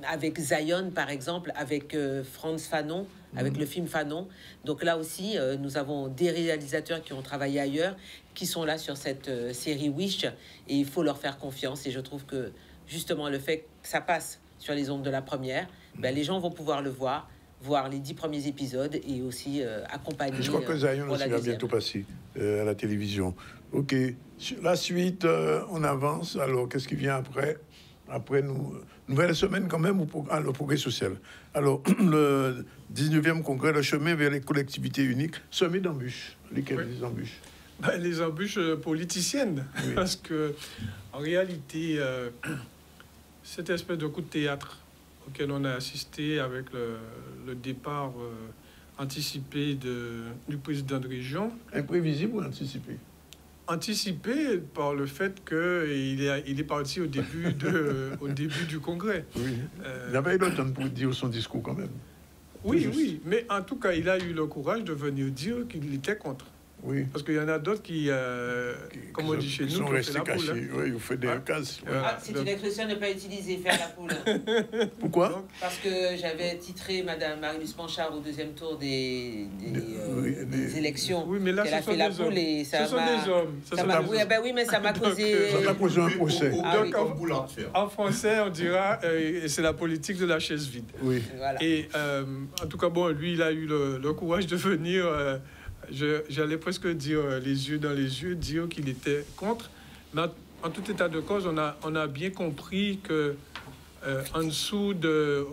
Avec Zion par exemple, avec Frantz Fanon, avec le film Fanon. Donc là aussi, nous avons des réalisateurs qui ont travaillé ailleurs, qui sont là sur cette série Wish, et il faut leur faire confiance. Et je trouve que justement le fait que ça passe sur les ondes de la première, les gens vont pouvoir le voir les 10 premiers épisodes, et aussi accompagner. Je crois que Zion aussi va bientôt passer à la télévision. Ok, la suite, on avance. Alors, qu'est-ce qui vient après? Après, nouvelle semaine quand même, le progrès social. Alors, le 19e congrès, le chemin vers les collectivités uniques, semé d'embûches. Lesquelles les embûches? Les embûches politiciennes. Oui. Parce que, en réalité, cette espèce de coup de théâtre auquel on a assisté avec le départ anticipé du président de région. Imprévisible ou anticipé? Anticipé par le fait qu'il est parti au début du congrès. Oui. Il avait eu le temps pour dire son discours quand même. Oui, mais en tout cas, il a eu le courage de venir dire qu'il était contre. Oui. Parce qu'il y en a d'autres qui comme on dit chez nous, sont restés cachés. Oui, vous faites des cases. C'est une expression à ne pas utiliser, faire la poule. Pourquoi? Parce que j'avais titré Madame Marie-Luce Panchard au deuxième tour des élections. Oui, mais là, elle a fait la poule et ça ce sont des hommes. Oui, mais ça m'a causé. Ça m'a causé un procès. Donc, en français, on dira c'est la politique de la chaise vide. Oui. Voilà. Et en tout cas, bon, lui, il a eu le courage de venir. J'allais presque dire les yeux dans les yeux, dire qu'il était contre. Mais en tout état de cause, on a bien compris que en dessous de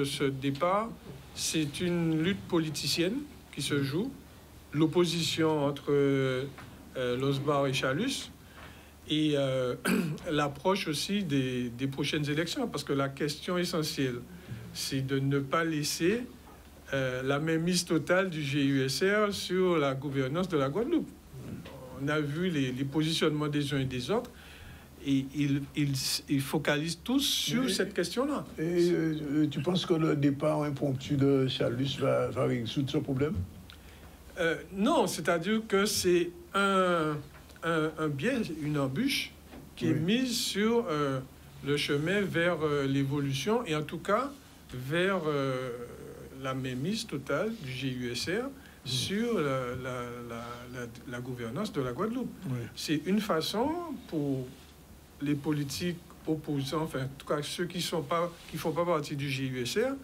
ce départ, c'est une lutte politicienne qui se joue, l'opposition entre Losbar et Chalus, et l'approche aussi des prochaines élections, parce que la question essentielle, c'est de ne pas laisser la mainmise totale du GUSR sur la gouvernance de la Guadeloupe. On a vu les positionnements des uns et des autres, et ils focalisent tous sur cette question-là. Et tu penses que le départ impromptu de Chalus va résoudre ce problème? Non, c'est-à-dire que c'est un biais, une embûche qui est mise sur le chemin vers l'évolution, et en tout cas vers la mainmise totale du GUSR sur la gouvernance de la Guadeloupe. Oui. C'est une façon pour les politiques opposants, enfin en tout cas ceux qui font pas partie du GUSR,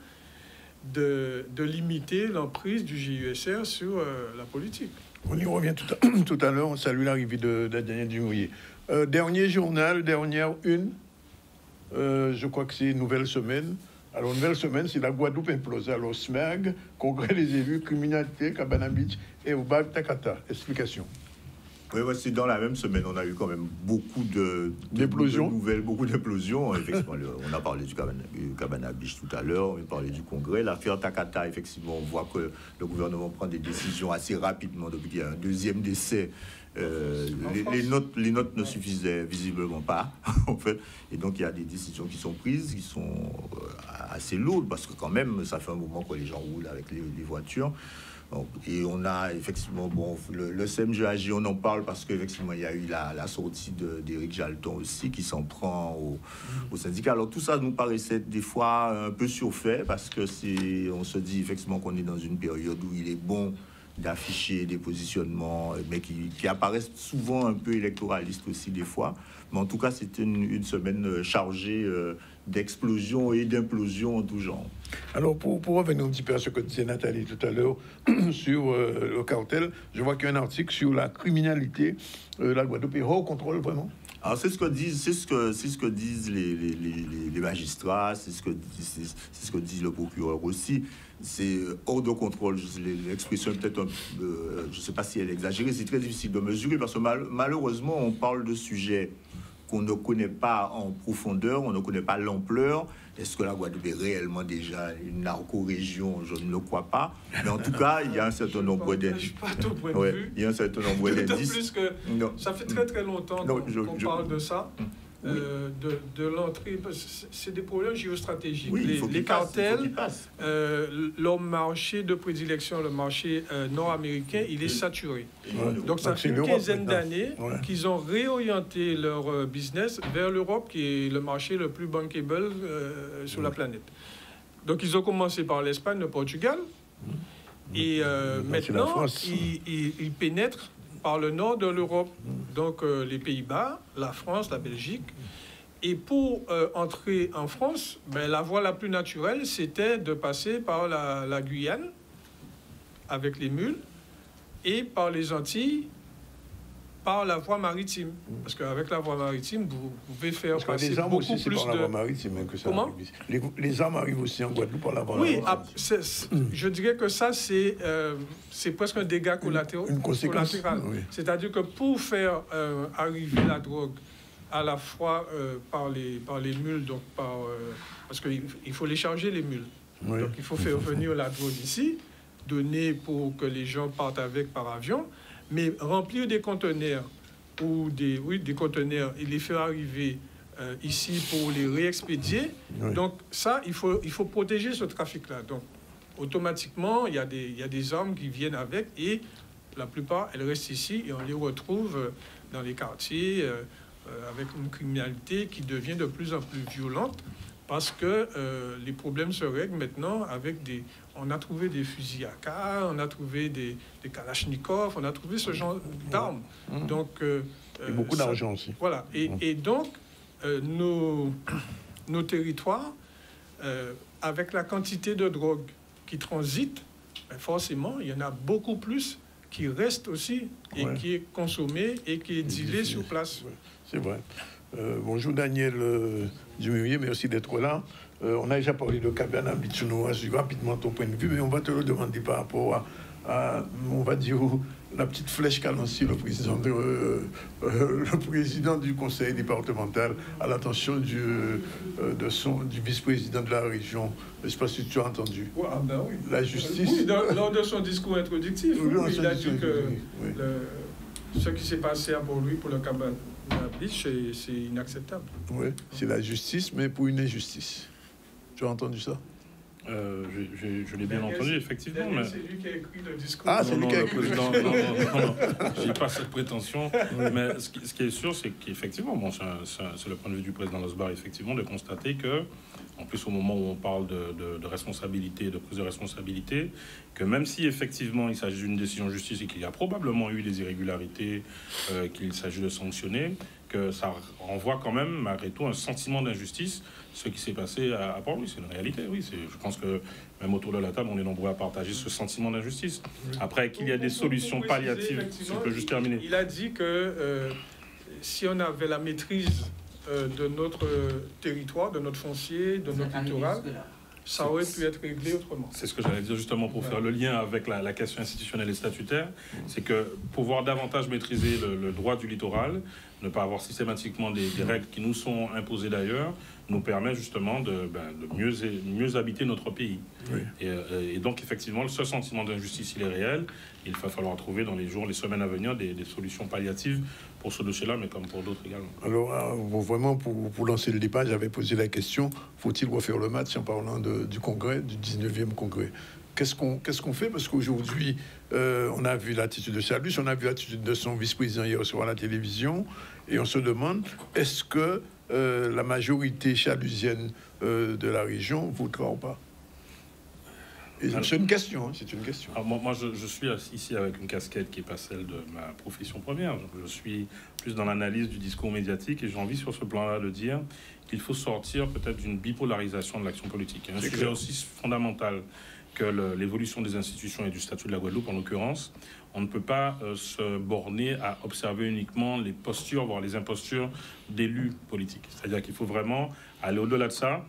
de limiter l'emprise du GUSR sur la politique. On y revient tout à l'heure. On salue l'arrivée de Daniel Dumouriez. Dernier journal, dernière une. Je crois que c'est Nouvelle Semaine. Alors, Nouvelle Semaine, c'est la Guadeloupe implose. Alors, SMERG, Congrès des élus, criminalité, Cabana Beach et Oubag Takata. Explication. Oui, c'est dans la même semaine. On a eu quand même beaucoup d'éclosions. Nouvelles, beaucoup d'éclosions. Effectivement, on a parlé du Cabana Beach tout à l'heure, on a parlé du Congrès. L'affaire Takata, effectivement, on voit que le gouvernement prend des décisions assez rapidement depuis qu'il y a un deuxième décès. Les notes ne suffisaient visiblement pas, en fait. Et donc, il y a des décisions qui sont prises, qui sont assez lourdes, parce que quand même, ça fait un moment que les gens roulent avec les voitures. Et on a effectivement, le CMGAG, on en parle parce qu'effectivement, il y a eu la sortie d'Éric Jalton aussi, qui s'en prend au syndicat. Alors, tout ça nous paraissait des fois un peu surfait, parce que on se dit effectivement qu'on est dans une période où il est bon d'afficher des positionnements, mais qui apparaissent souvent un peu électoralistes aussi des fois. Mais en tout cas, c'était une semaine chargée d'explosion et d'implosion en tout genre. Alors, pour revenir un petit peu à ce que disait Nathalie tout à l'heure sur le cartel, je vois qu'il y a un article sur la criminalité, la Guadeloupe est hors contrôle, vraiment. Alors, c'est ce que disent les magistrats, c'est ce que dit le procureur aussi. C'est hors de contrôle. L'expression est peut-être je ne sais pas si elle est exagérée, c'est très difficile de mesurer parce que malheureusement, on parle de sujets qu'on ne connaît pas en profondeur, on ne connaît pas l'ampleur. Est-ce que la Guadeloupe est réellement déjà une narco-région? Je ne le crois pas. Mais en tout cas, il y a un certain nombre d'indices. Il y a un certain nombre d'indices. Plus que ça fait très très longtemps qu'on parle de ça. De l'entrée, c'est des problèmes géostratégiques. Oui, les cartels, leur marché de prédilection, le marché nord-américain, il est saturé. Donc ça fait une quinzaine d'années qu'ils ont réorienté leur business vers l'Europe, qui est le marché le plus bankable sur la planète. Donc ils ont commencé par l'Espagne, le Portugal, et maintenant ils pénètrent par le nord de l'Europe, donc les Pays-Bas, la France, la Belgique. Et pour entrer en France, la voie la plus naturelle, c'était de passer par la Guyane, avec les mules, et par les Antilles, par la voie maritime. Parce qu'avec la voie maritime, vous pouvez faire passer beaucoup aussi, plus par la voie maritime que ça. Comment? Les armes arrivent aussi en Guadeloupe par la voie maritime. Oui, je dirais que ça, c'est presque un dégât collatéral. Une conséquence. Oui. C'est-à-dire que pour faire arriver la drogue à la fois par les mules, donc parce qu'il faut les charger, les mules. Oui. Donc il faut faire venir la drogue ici, donner pour que les gens partent avec par avion. Mais remplir des conteneurs ou des conteneurs et les faire arriver ici pour les réexpédier. Oui. Donc ça, il faut protéger ce trafic-là. Donc automatiquement, il y a des armes qui viennent avec et la plupart, elles restent ici et on les retrouve dans les quartiers avec une criminalité qui devient de plus en plus violente parce que les problèmes se règlent maintenant avec on a trouvé des fusils AK, on a trouvé des Kalachnikov, on a trouvé ce genre d'armes. Donc, et beaucoup d'argent aussi. Voilà. Et donc, nos territoires, avec la quantité de drogue qui transite, forcément, il y en a beaucoup plus qui reste aussi et qui est consommé et qui est dealé sur place. C'est vrai. Bonjour Daniel Dumurier, merci d'être là. On a déjà parlé de Kabana Bitsounoua, rapidement ton point de vue, mais on va te le demander par rapport à on va dire, la petite flèche qu'a lancée le président du conseil départemental à l'attention du vice-président de la région. Je ne sais pas si tu as entendu. Oui. La justice. Oui, lors de son discours introductif, il a dit que ce qui s'est passé pour lui, pour le Kabana Beach, c'est inacceptable. Oui, c'est la justice, mais pour une injustice. Tu as entendu ça? Je l'ai bien entendu, effectivement. Mais... C'est lui qui a écrit le discours. Ah, c'est lui qui a écrit le président. Non. Je n'ai pas cette prétention. Mais ce qui est sûr, c'est qu'effectivement, c'est le point de vue du président Losbar, effectivement, de constater que, en plus, au moment où on parle de responsabilité, de prise de responsabilité, que même si effectivement il s'agit d'une décision de justice et qu'il y a probablement eu des irrégularités qu'il s'agit de sanctionner, que ça renvoie quand même, malgré tout, un sentiment d'injustice. Ce qui s'est passé à Port-Louis, c'est une réalité, oui. Je pense que même autour de la table, on est nombreux à partager ce sentiment d'injustice. Après, qu'il y a des solutions palliatives, si je peux juste terminer. Il a dit que si on avait la maîtrise de notre territoire, de notre foncier, de notre littoral, ça aurait pu être réglé autrement. C'est ce que j'allais dire justement pour faire le lien avec la question institutionnelle et statutaire. C'est que pouvoir davantage maîtriser le droit du littoral, ne pas avoir systématiquement des règles qui nous sont imposées d'ailleurs, nous permet justement de mieux habiter notre pays. Oui. Et donc effectivement, ce sentiment d'injustice, il est réel. Il va falloir trouver dans les jours, les semaines à venir des solutions palliatives pour ce dossier-là, mais comme pour d'autres également. Alors, vraiment, pour lancer le débat, j'avais posé la question, faut-il refaire le match en parlant du congrès, du 19e congrès? Qu'est-ce qu'on fait? Parce qu'aujourd'hui, on a vu l'attitude de Chalus, on a vu l'attitude de son vice-président hier soir à la télévision, et on se demande, est-ce que la majorité chalusienne de la région votera ou pas? C'est une question, c'est une question. Alors moi je suis ici avec une casquette qui n'est pas celle de ma profession première. Je suis plus dans l'analyse du discours médiatique et j'ai envie sur ce plan-là de dire qu'il faut sortir peut-être d'une bipolarisation de l'action politique. Un sujet aussi fondamental que l'évolution des institutions et du statut de la Guadeloupe en l'occurrence. On ne peut pas se borner à observer uniquement les postures, voire les impostures d'élus politiques. C'est-à-dire qu'il faut vraiment aller au-delà de ça,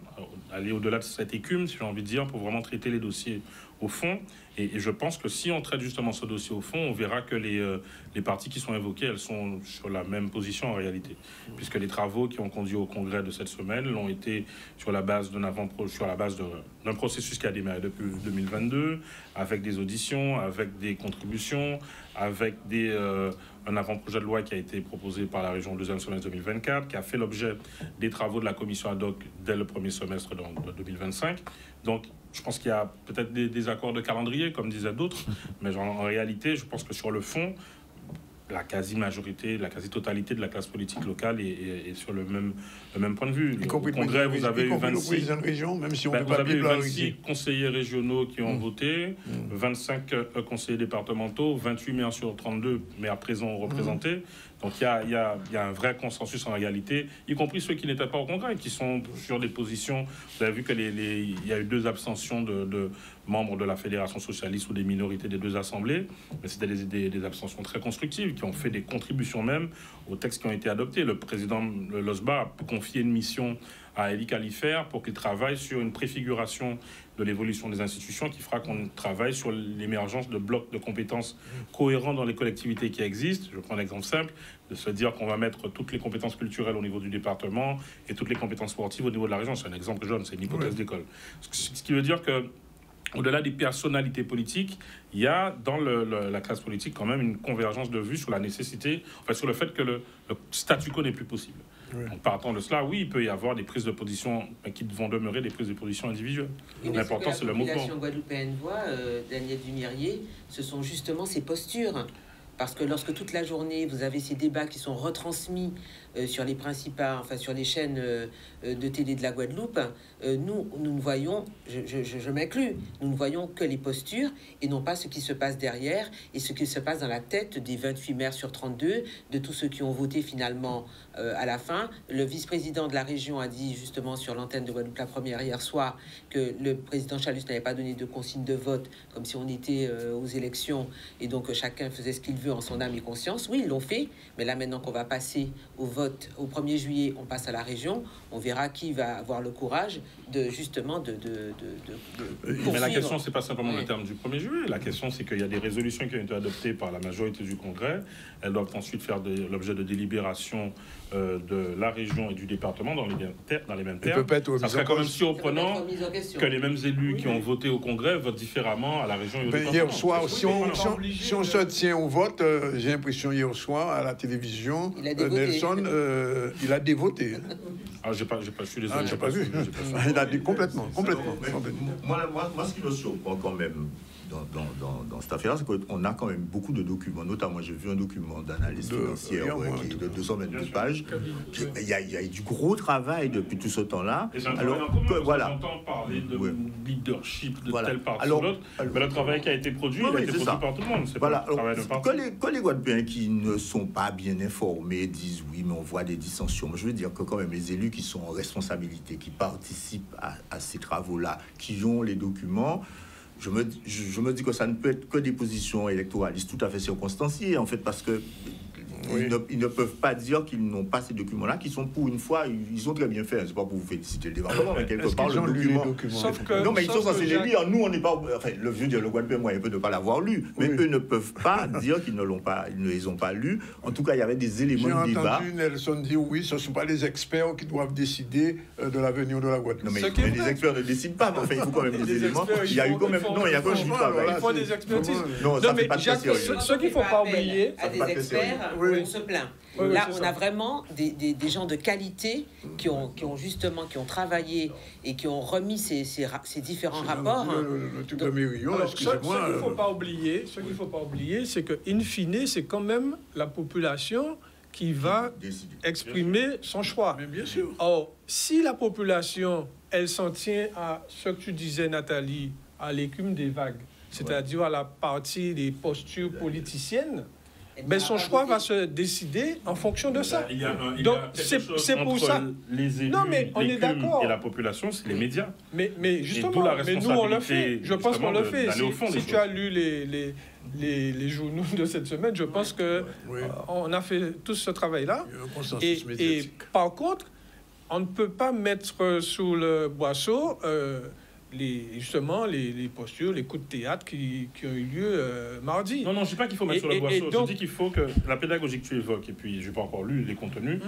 aller au-delà de cette écume, si j'ai envie de dire, pour vraiment traiter les dossiers au fond. Et je pense que si on traite justement ce dossier au fond, on verra que les parties qui sont évoquées, elles sont sur la même position en réalité. Puisque les travaux qui ont conduit au congrès de cette semaine l'ont été sur la base d'un processus qui a démarré depuis 2022, avec des auditions, avec des contributions, avec un avant-projet de loi qui a été proposé par la région au deuxième semestre 2024, qui a fait l'objet des travaux de la commission ad hoc dès le premier semestre de 2025. Donc, je pense qu'il y a peut-être des accords de calendrier, comme disaient d'autres, mais en réalité, je pense que sur le fond, la quasi-majorité, la quasi-totalité de la classe politique locale est sur le même point de vue. Au congrès, vous avez eu 26 conseillers régionaux qui ont voté, 25 conseillers départementaux, 28 maires sur 32 maires présents représentés. Donc il y a un vrai consensus en réalité, y compris ceux qui n'étaient pas au congrès, qui sont sur des positions. Vous avez vu qu'il y a eu 2 abstentions de membres de la Fédération socialiste ou des minorités des 2 assemblées, mais c'était des abstentions très constructives qui ont fait des contributions même aux textes qui ont été adoptés. Le président Losbar a confié une mission à Elie Califère pour qu'il travaille sur une préfiguration de l'évolution des institutions qui fera qu'on travaille sur l'émergence de blocs de compétences cohérents dans les collectivités qui existent. Je prends un exemple simple, de se dire qu'on va mettre toutes les compétences culturelles au niveau du département et toutes les compétences sportives au niveau de la région. C'est un exemple que je donne, c'est une hypothèse d'école. Ce qui veut dire que au-delà des personnalités politiques, il y a dans la classe politique quand même une convergence de vues sur la nécessité, enfin sur le fait que le statu quo n'est plus possible. Oui. Donc, partant de cela, oui, il peut y avoir des prises de position qui vont demeurer des prises de position individuelles. L'important, c'est le mouvement. La population guadeloupéenne voit, Daniel Dumurier, ce sont justement ces postures. Parce que lorsque toute la journée, vous avez ces débats qui sont retransmis sur les sur les chaînes de télé de la Guadeloupe, nous ne voyons, je m'inclus, nous ne voyons que les postures et non pas ce qui se passe derrière et ce qui se passe dans la tête des 28 maires sur 32, de tous ceux qui ont voté finalement à la fin. Le vice-président de la région a dit justement sur l'antenne de Guadeloupe la première hier soir que le président Chalus n'avait pas donné de consigne de vote comme si on était aux élections et donc chacun faisait ce qu'il veut en son âme et conscience. Oui, ils l'ont fait, mais là maintenant qu'on va passer au vote vote au 1er juillet, on passe à la région, on verra qui va avoir le courage de justement Mais la question, c'est pas simplement le terme du 1er juillet. La question, c'est qu'il y a des résolutions qui ont été adoptées par la majorité du Congrès. Elles doivent ensuite faire l'objet de délibération de la région et du département dans les mêmes termes. Ça serait quand même surprenant que les mêmes élus qui ont voté au Congrès votent différemment à la région et au département. Hier soir, si on se tient au vote, j'ai l'impression hier soir à la télévision, Nelson, il a dévoté. Ah, je suis désolé. J'ai pas vu. Il a dit complètement. Moi, ce qui me surprend quand même dans cette affaire, c'est qu'on a quand même beaucoup de documents. Notamment, j'ai vu un document d'analyse financière qui est de 222 pages. Il y a du gros travail depuis tout ce temps-là. Alors, voilà. On entend parler de leadership de telle part sur l'autre. Mais le travail qui a été produit, il a été produit par tout le monde. C'est pas le travail de parti. Quand les Guadeloupéens qui ne sont pas bien informés disent oui, mais on voit des dissensions. Je veux dire que quand même les élus qui sont en responsabilité, qui participent à ces travaux-là, qui ont les documents, je me dis que ça ne peut être que des positions électoralistes tout à fait circonstanciées, en fait, parce que ils ne peuvent pas dire qu'ils n'ont pas ces documents-là, qui sont pour une fois, ils ont très bien fait. C'est pas pour vous féliciter le département, mais quelque part, le document. Non, mais ils sont censés les lire. Nous, on n'est pas. Enfin, le vieux dire le Guadeloupe, moi, il peut ne pas l'avoir lu, mais eux ne peuvent pas dire qu'ils ne l'ont pas, ils ne les ont pas lus. En tout cas, il y avait des éléments de débat. J'ai entendu Nelson dire oui, ce ne sont pas les experts qui doivent décider de l'avenir de la Guadeloupe. Non, mais les experts ne décident pas. Enfin, il faut quand même des éléments. Il y a eu quand même. Non, il y a quand même du travail. Il faut des expertises. Non, ça fait pas de sérieux. Ce qu'il ne faut pas oublier. À des experts, on se plaint. Là, on a vraiment des gens de qualité qui ont travaillé et qui ont remis ces différents rapports. Ce qu'il ne faut pas oublier, c'est que, in fine, c'est quand même la population qui va exprimer son choix. Mais bien sûr. Or, si la population, elle s'en tient à ce que tu disais, Nathalie, à l'écume des vagues, c'est-à-dire à la partie des postures politiciennes, ben son choix va se décider en fonction de ça. Donc c'est pour ça. Les élus, non, mais on est d'accord. Et la population, c'est les médias. Mais justement, mais nous on le fait. Je pense qu'on le fait. Si tu as lu les journaux de cette semaine, je pense que on a fait tout ce travail-là. Et par contre, on ne peut pas mettre sous le boisseau les postures, les coups de théâtre qui ont eu lieu mardi. Non, je ne dis pas qu'il faut mettre sur le boisseau. Donc, je dis qu'il faut que la pédagogie que tu évoques, et puis je n'ai pas encore lu les contenus,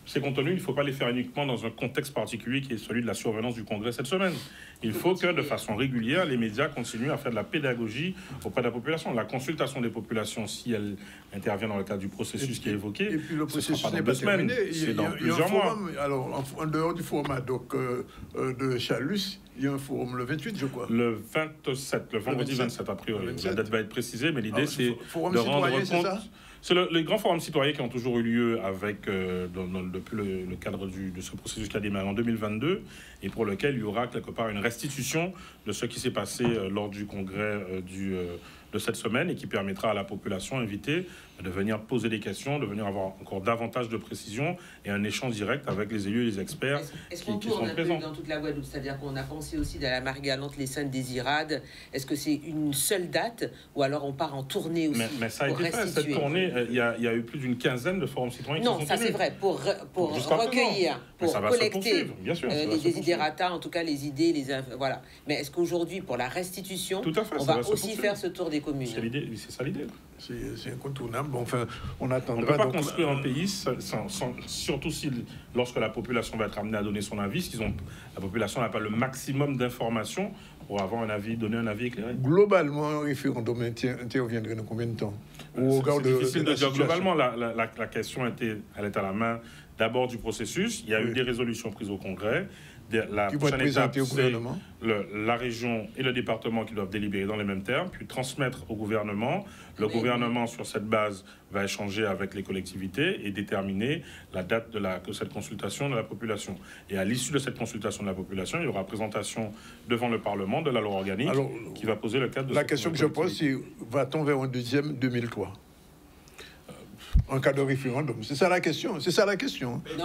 ces contenus, il ne faut pas les faire uniquement dans un contexte particulier qui est celui de la survenance du Congrès cette semaine. Il faut que, de façon régulière, les médias continuent à faire de la pédagogie auprès de la population. La consultation des populations, si elle intervient dans le cadre du processus qui est évoqué, et puis le processus n'est pas terminé. C'est dans plusieurs mois. Alors, en dehors du format de Chalus, il y a un forum le 28, je crois. Le 27, le vendredi 27, a priori. La date va être précisée, mais l'idée, c'est de rendre compte... C'est le grand forum citoyen qui ont toujours eu lieu depuis le cadre de ce processus qui a démarré en 2022 et pour lequel il y aura quelque part une restitution de ce qui s'est passé lors du congrès de cette semaine et qui permettra à la population invitée de venir poser des questions, de venir avoir encore davantage de précisions et un échange direct avec les élus et les experts qui sont présents. Dans toute la Guadeloupe, c'est-à-dire qu'on a pensé aussi dans la Marie-Galante, les Saintes des Irades. Est-ce que c'est une seule date ou alors on part en tournée aussi? Mais ça a été fait, cette tournée. Il y a eu plus d'une quinzaine de forums citoyens qui sont tenus. Non, ça c'est vrai, pour recueillir, pour collecter les désiderata, en tout cas les idées, voilà. Mais est-ce qu'aujourd'hui, pour la restitution, on va aussi faire ce tour des communes? C'est ça l'idée. C'est incontournable. Bon, enfin, on attendra. On ne peut pas construire un pays, surtout lorsque la population va être amenée à donner son avis, la population n'a pas le maximum d'informations pour avoir donner un avis éclairé. Globalement, un référendum interviendrait dans combien de temps? C'est difficile de dire. Globalement, la question elle est à la main d'abord du processus. Il y a eu des résolutions prises au Congrès. La prochaine étape, c'est la région et le département qui doivent délibérer dans les mêmes termes, puis transmettre au gouvernement. Le gouvernement, sur cette base, va échanger avec les collectivités et déterminer la date de cette consultation de la population. Et à l'issue de cette consultation de la population, il y aura présentation devant le Parlement de la loi organique qui va poser le cadre de la question que je pose, c'est va-t-on vers un deuxième 2003 en cas de référendum? C'est ça la question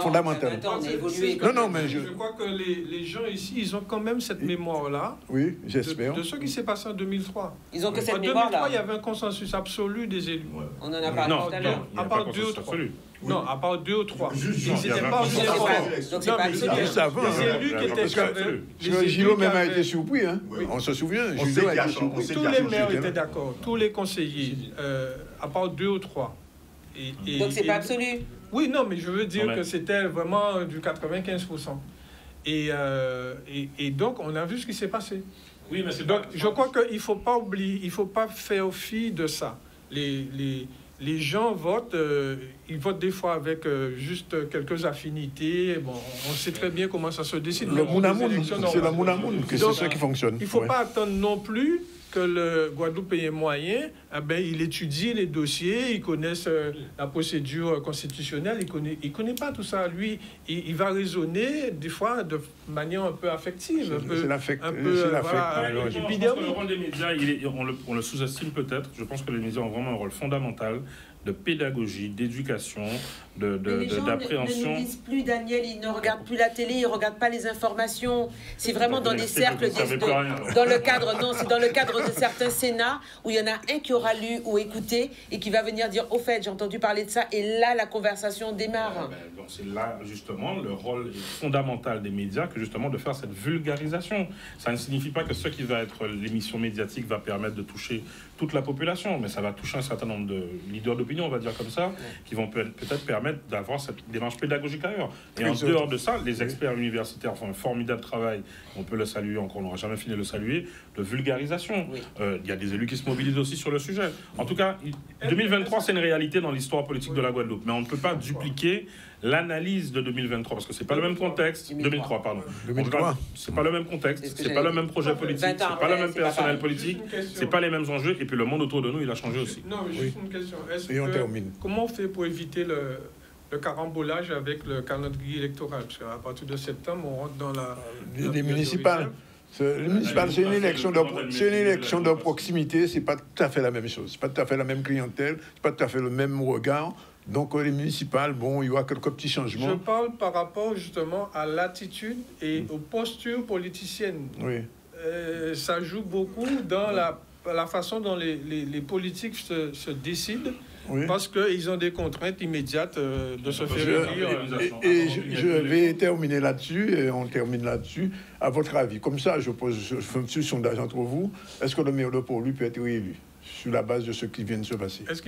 fondamentale. Je crois que les gens ici, ils ont quand même cette mémoire-là. Oui, j'espère. De ce qui s'est passé en 2003. Ils ont que cette mémoire-là. En 2003, il y avait un consensus absolu des élus. On en a parlé tout à l'heure. À part deux ou trois. Non, à part 2 ou 3. Ils il y n'étaient avait pas un aussi consensus. informés. Donc, c'est Non, pas mais absolu. Juste avant, les élus qui étaient parce que- les élus Gillot même qui a avaient- été surpris, hein. Oui. On se souvient. On Gillot sait a qu'il y a été changé. surpris. On sait Tous qu'il y a les changé. maires étaient d'accord, tous les conseillers, à part 2 ou 3. Donc, c'est pas absolu. Oui, non, mais je veux dire Non, mais- que c'était vraiment du 95%. Et donc, on a vu ce qui s'est passé. Oui, mais c'est Donc, je crois qu'il ne faut pas oublier, il ne faut pas faire fi de ça. Les gens votent, ils votent des fois avec juste quelques affinités. Bon, on sait très bien comment ça se décide. Le Mounamoun, Les élections c'est le normales. Mounamoun, que c'est Donc, ça qui fonctionne. Il ne faut Ouais. pas attendre non plus que le Guadeloupéen moyen, il étudie les dossiers, il connaît la procédure constitutionnelle, il connaît pas tout ça. Lui, il va raisonner des fois de manière un peu affective. C'est l'affect. un peu, C'est l'affect. voilà, Ouais, ouais. Je pense que le rôle des médias, on le sous-estime peut-être. Je pense que les médias ont vraiment un rôle fondamental de pédagogie, d'éducation, Mais les gens d'appréhension. ne disent plus, Daniel, ils ne regardent plus la télé, ils ne regardent pas les informations. C'est vraiment dans des cercles, dans le cadre, non, c'est dans le cadre de certains sénats où il y en a un qui aura lu ou écouté et qui va venir dire, au fait, j'ai entendu parler de ça, et là, la conversation démarre. Donc c'est là, justement, le rôle fondamental des médias que, justement, de faire cette vulgarisation. Ça ne signifie pas que ce qui va être l'émission médiatique va permettre de toucher toute la population, mais ça va toucher un certain nombre de leaders d'opinion, on va dire comme ça, qui vont peut-être permettre d'avoir cette démarche pédagogique ailleurs. Et en dehors de ça, les experts universitaires font un formidable travail, on peut le saluer, encore on n'aura jamais fini de le saluer, de vulgarisation. Oui. Il y a des élus qui se mobilisent aussi sur le sujet. En tout cas, 2023, c'est une réalité dans l'histoire politique de la Guadeloupe, mais on ne peut pas dupliquer l'analyse de 2023, parce que c'est pas le même contexte. 2003, pardon. 2003. C'est pas le même contexte, C'est ce que c'est pas le j'allais même projet politique, 20 c'est ans pas le après, même c'est pas personnel pareil. politique, Juste une question. c'est pas les mêmes enjeux, et puis le monde autour de nous, il a changé aussi. Non, mais juste une question. Et on termine. Comment on fait pour éviter le carambolage avec le calendrier électoral? Parce qu'à partir de septembre, on rentre dans la... Les municipales. Les municipales, c'est une élection de proximité, c'est pas tout à fait la même chose. C'est pas tout à fait la même clientèle, c'est pas tout à fait le même regard. Donc les municipales, bon, il y aura quelques petits Je changements. parle par rapport justement à l'attitude et aux postures politiciennes. Oui. Ça joue beaucoup dans la façon dont les politiques se décident, Oui. parce qu'ils ont des contraintes immédiates de se faire élire. Et je vais terminer là-dessus, et on termine là-dessus. À votre avis, comme ça, je fais un petit sondage entre vous. Est-ce que le maire de Port-Louis peut être réélu sur la base de ce qui vient de se passer? Est-ce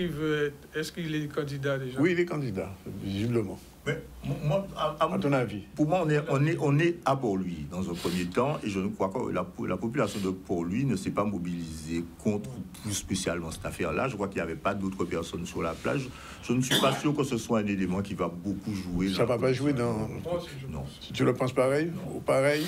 qu'il est candidat déjà? Oui, il est candidat, visiblement. Mais moi, À ton avis? pour moi, on est à Port-Louis dans un premier temps, et je ne crois que la population de Port-Louis ne s'est pas mobilisée contre plus spécialement cette affaire-là. Je crois qu'il n'y avait pas d'autres personnes sur la plage. Je ne suis pas sûr que ce soit un élément qui va beaucoup jouer. Ça ne va pas jouer dans... Moi aussi, je Non. pense. Si tu le penses pareil? Ou pareil?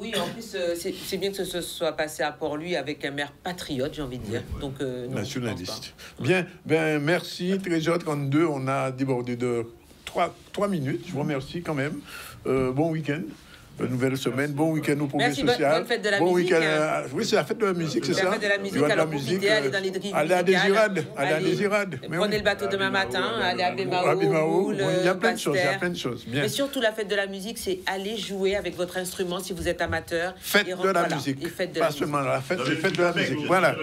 Oui, en plus, c'est bien que ce soit passé à Port-Louis avec un maire patriote, j'ai envie de dire. Donc, non, je pense Nationaliste. pas. Bien, ben merci. 13h32, on a débordé de 3 minutes. Je vous remercie quand même. Bon week-end. Nouvelle semaine. Bon week-end au Progrès Merci, Social. bonne fête de la bon musique, week-end. hein. Oui, c'est la fête de la musique, c'est C'est ça. la fête de la Il y musique, aura de la alors profitez, musique, allez dans les drilles allez à musicales. Désirade. Allez à Allez. Désirade. Mais Prenez oui. le bateau demain matin, allez à Abimao. Bémao, Il y a plein de choses. Il y a plein de choses. Bien. Mais surtout, la fête de la musique, c'est aller jouer avec votre instrument si vous êtes amateur. Fête Et de la voilà, musique. et fête de Pas la musique. seulement la fête, c'est fête de la musique. Voilà.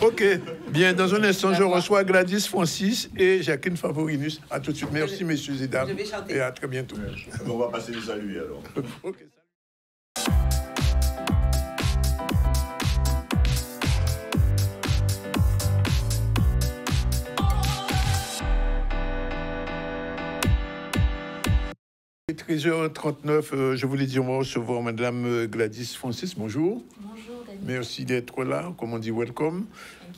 OK. Bien, dans un instant, je reçois Gladys Francis et Jacqueline Favorinus. À tout de suite. Merci, messieurs et dames. Je vais chanter. Et à très bientôt. On va passer les saluer alors. OK. Et 13h39, je voulais dire, on va recevoir Madame Gladys Francis. Bonjour. Bonjour, Daniel. Merci d'être là, comme on dit, welcome.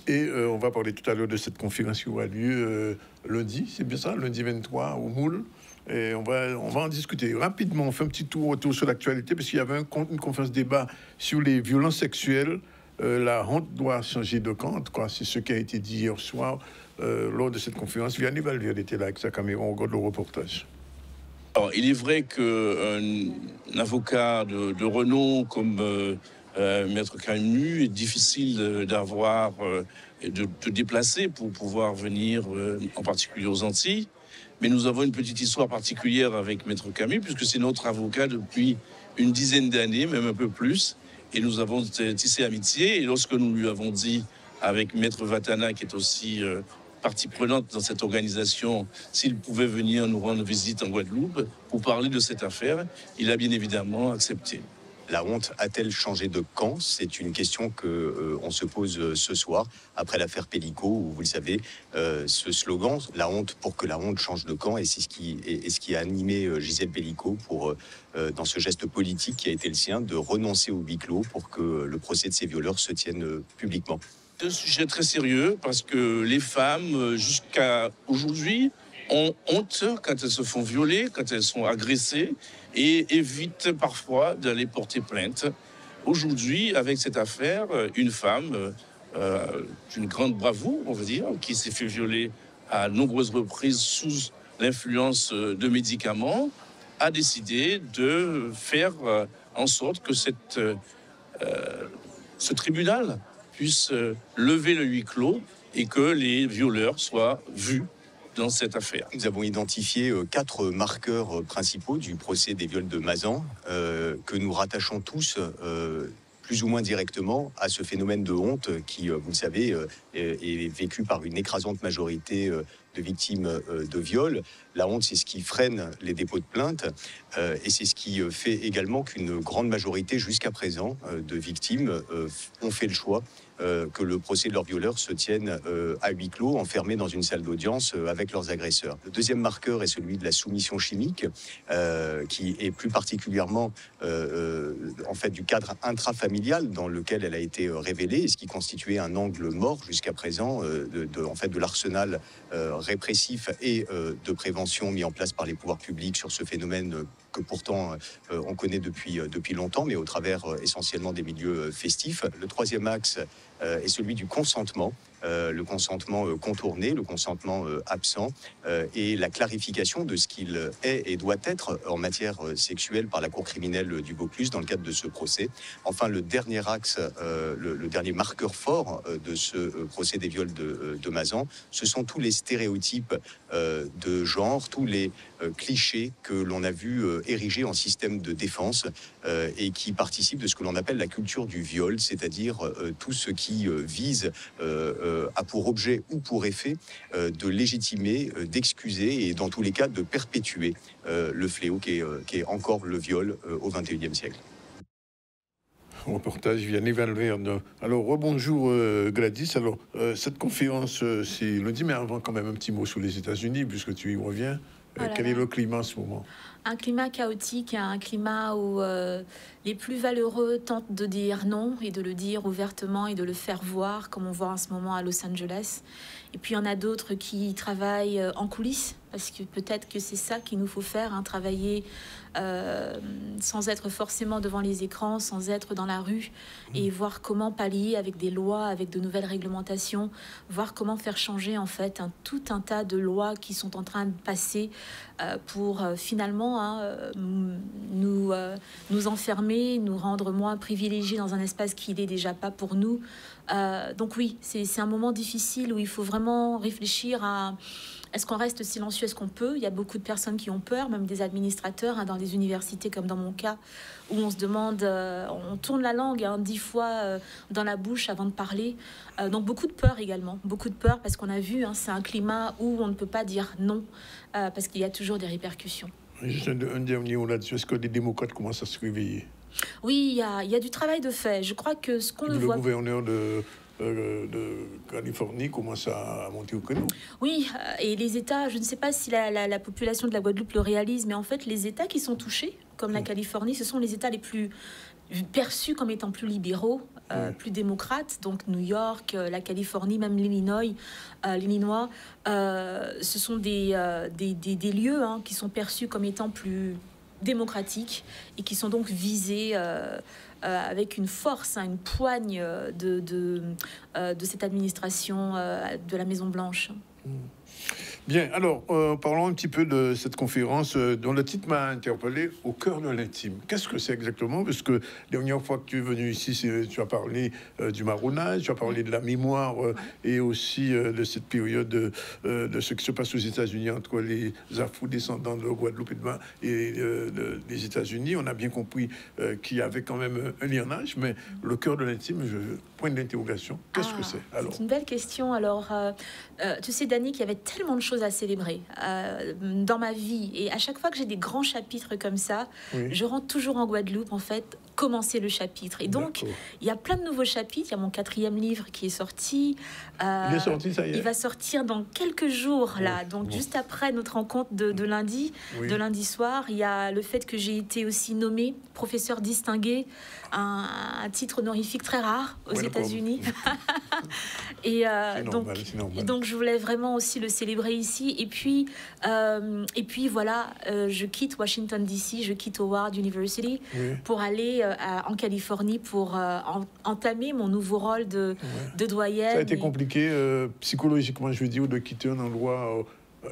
Et on va parler tout à l'heure de cette conférence qui aura lieu lundi, c'est bien ça, lundi 23 au Moule. Et on va en discuter rapidement. On fait un petit tour sur l'actualité, parce qu'il y avait une conférence débat sur les violences sexuelles. La honte doit changer de camp. En tout cas, c'est ce qui a été dit hier soir lors de cette conférence. Vianney Valverde était là avec sa caméra. On regarde le reportage. Alors, il est vrai qu'un avocat de renom comme Maître Camus est difficile d'avoir, de déplacer pour pouvoir venir, en particulier aux Antilles. Mais nous avons une petite histoire particulière avec Maître Camus, puisque c'est notre avocat depuis une dizaine d'années, même un peu plus. Et nous avons tissé amitié. Et lorsque nous lui avons dit, avec Maître Vatana, qui est aussi partie prenante dans cette organisation, s'il pouvait venir nous rendre visite en Guadeloupe pour parler de cette affaire. Il a bien évidemment accepté. La honte a-t-elle changé de camp? C'est une question que on se pose ce soir après l'affaire Pellico, où vous le savez, ce slogan, la honte pour que la honte change de camp, et c'est ce qui a animé Gisèle Pellico pour dans ce geste politique qui a été le sien de renoncer au huis clos pour que le procès de ces violeurs se tienne publiquement. C'est un sujet très sérieux parce que les femmes, jusqu'à aujourd'hui, ont honte quand elles se font violer, quand elles sont agressées, et évitent parfois d'aller porter plainte. Aujourd'hui, avec cette affaire, une femme d'une grande bravoure, on va dire, qui s'est fait violer à nombreuses reprises sous l'influence de médicaments, a décidé de faire en sorte que ce tribunal puisse lever le huis clos et que les violeurs soient vus dans cette affaire. Nous avons identifié 4 marqueurs principaux du procès des viols de Mazan que nous rattachons tous plus ou moins directement à ce phénomène de honte qui, vous le savez, est vécu par une écrasante majorité de victimes de viol. La honte, c'est ce qui freine les dépôts de plainte et c'est ce qui fait également qu'une grande majorité jusqu'à présent de victimes ont fait le choix que le procès de leurs violeurs se tienne à huis clos, enfermés dans une salle d'audience avec leurs agresseurs. Le deuxième marqueur est celui de la soumission chimique, qui est plus particulièrement en fait du cadre intrafamilial dans lequel elle a été révélée, et ce qui constituait un angle mort jusqu'à présent en fait de l'arsenal répressif et de prévention mis en place par les pouvoirs publics sur ce phénomène que pourtant on connaît depuis longtemps, mais au travers essentiellement des milieux festifs. Le troisième axe est celui du consentement, le consentement contourné, le consentement absent, et la clarification de ce qu'il est et doit être en matière sexuelle par la Cour criminelle du Vaucluse dans le cadre de ce procès. Enfin, le dernier axe, le dernier marqueur fort de ce procès des viols de Mazan, ce sont tous les stéréotypes de genre, tous les clichés que l'on a vu érigés en système de défense et qui participent de ce que l'on appelle la culture du viol, c'est-à-dire tout ce qui vise a pour objet ou pour effet de légitimer, d'excuser et dans tous les cas de perpétuer le fléau qui est encore le viol au XXIe siècle. Reportage Vianney Valverde. Alors, rebonjour Gladys. Alors, cette conférence, c'est lundi, mais avant quand même un petit mot sur les États-Unis, puisque tu y reviens. Quel est le climat en ce moment? Un climat chaotique, un climat où les plus valeureux tentent de dire non et de le dire ouvertement et de le faire voir, comme on voit en ce moment à Los Angeles. Et puis il y en a d'autres qui travaillent en coulisses, parce que peut-être que c'est ça qu'il nous faut faire, hein, travailler sans être forcément devant les écrans, sans être dans la rue, et voir comment pallier avec des lois, avec de nouvelles réglementations, voir comment faire changer en fait tout un tas de lois qui sont en train de passer pour finalement nous enfermer, nous rendre moins privilégiés dans un espace qui n'est déjà pas pour nous. Donc oui, c'est un moment difficile où il faut vraiment réfléchir à... Est-ce qu'on reste silencieux? Est-ce qu'on peut? Il y a beaucoup de personnes qui ont peur, même des administrateurs, hein, dans les universités comme dans mon cas, où on se demande, on tourne la langue 10 fois dans la bouche avant de parler. Donc beaucoup de peur également, beaucoup de peur parce qu'on a vu, c'est un climat où on ne peut pas dire non, parce qu'il y a toujours des répercussions. Juste un dernier mot là-dessus. Est-ce que les démocrates commencent à se réveiller? Oui, il y a du travail de fait. Je crois que ce qu'on ne voit... Le gouverneur de Californie commence à monter au créneau. Oui, et les États, je ne sais pas si la population de la Guadeloupe le réalise, mais en fait, les États qui sont touchés, comme la Californie, ce sont les États les plus perçus comme étant plus libéraux, plus démocrates. Donc New York, la Californie, même l'Illinois, ce sont des lieux qui sont perçus comme étant plus démocratiques et qui sont donc visés avec une force, une poigne de cette administration de la Maison-Blanche. Bien, alors, parlons un petit peu de cette conférence dont le titre m'a interpellé, Au cœur de l'intime. Qu'est-ce que c'est exactement? Parce que la dernière fois que tu es venu ici, tu as parlé du marronnage, tu as parlé de la mémoire et aussi de cette période de ce qui se passe aux États-Unis entre les Afro-descendants de Guadeloupe et des États-Unis. On a bien compris qu'il y avait quand même un liernage, mais le cœur de l'intime, point d'interrogation, qu'est-ce que c'est? C'est une belle question. Alors, tu sais, Dani, qu'il y avait tellement de choses à célébrer dans ma vie. Et à chaque fois que j'ai des grands chapitres comme ça, je rentre toujours en Guadeloupe, en fait, commencer le chapitre. Et donc, il y a plein de nouveaux chapitres. Il y a mon 4e livre qui est sorti. Il est sorti, ça y est. Il va sortir dans quelques jours, là. Donc, juste après notre rencontre de lundi, de lundi soir, il y a le fait que j'ai été aussi nommée professeur distingué, un titre honorifique très rare aux États-Unis. Et donc, je voulais vraiment aussi le célébrer ici. Et puis voilà, je quitte Washington DC, je quitte Howard University pour aller en Californie pour entamer mon nouveau rôle de doyenne. Ça a été compliqué psychologiquement, je veux dire, de quitter un endroit,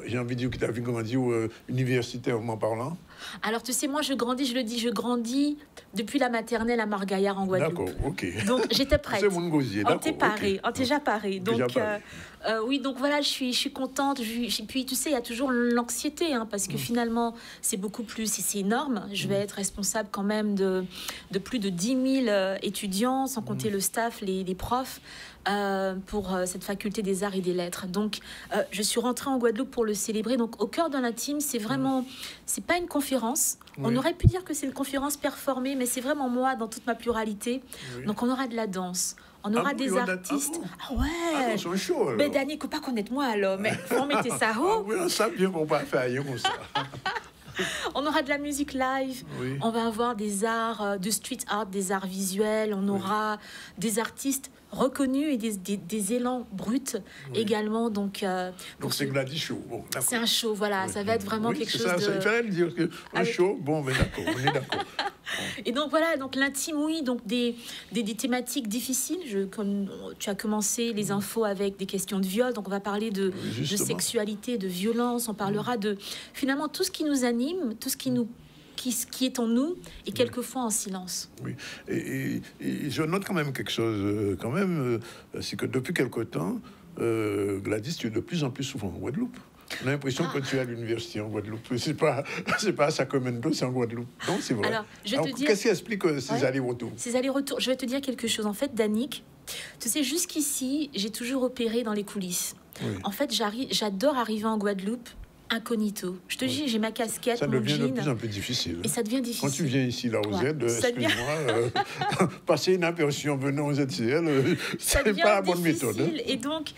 j'ai envie de dire, que tu as vu, comment dire, universitairement parlant. Alors, tu sais, moi, je grandis depuis la maternelle à Margaillard en Guadeloupe. D'accord, ok. Donc, j'étais prête. C'est mon gosier, d'accord. On t'est paré, on t'est déjà paré. Donc, oui, donc voilà, je suis contente. Puis, tu sais, il y a toujours l'anxiété, hein, parce que finalement, c'est beaucoup plus, c'est énorme. Je vais être responsable quand même de plus de 10 000 étudiants, sans compter le staff, les profs. Pour cette faculté des arts et des lettres. Donc, je suis rentrée en Guadeloupe pour le célébrer. Donc, au cœur de l'intime, c'est vraiment... C'est pas une conférence. On aurait pu dire que c'est une conférence performée, mais c'est vraiment moi dans toute ma pluralité. Donc, on aura de la danse. On aura des artistes. C'est chaud, alors. Mais Dani, il ne faut pas connaître moi, alors. Mais on mettait ça haut. Oui, on sait bien qu'on va faire rien comme ça. On aura de la musique live, on va avoir des arts, de street art, des arts visuels, on aura des artistes reconnus et des élans bruts également. Donc c'est Gladys Show. Bon, c'est un show, voilà, ça va être vraiment quelque chose de... Il fallait le dire, un show, bon, mais d'accord, on est d'accord. Et donc voilà, donc l'intime, oui, donc des thématiques difficiles. Comme tu as commencé les infos avec des questions de viol, donc on va parler de sexualité, de violence, on parlera de finalement tout ce qui nous anime, tout ce qui est en nous et quelquefois en silence. Oui, et je note quand même quelque chose, c'est que depuis quelque temps, Gladys, tu es de plus en plus souvent en Guadeloupe. On a l'impression que tu es à l'université en Guadeloupe. C'est pas à Sacramento, c'est en Guadeloupe. Non, c'est vrai. Alors, qu'est-ce qui explique ces allers-retours? Ces allers-retours, je vais te dire quelque chose. En fait, Danick, tu sais, jusqu'ici, j'ai toujours opéré dans les coulisses. En fait, j'adore arriver en Guadeloupe incognito. Je te dis, j'ai ma casquette, ça mon devient jean. de plus en plus difficile. Et ça devient difficile. Quand tu viens ici, là, aux aides, excuse-moi, passer une aperçue en venant aux ZCL, c'est pas la bonne méthode. Hein. Et donc,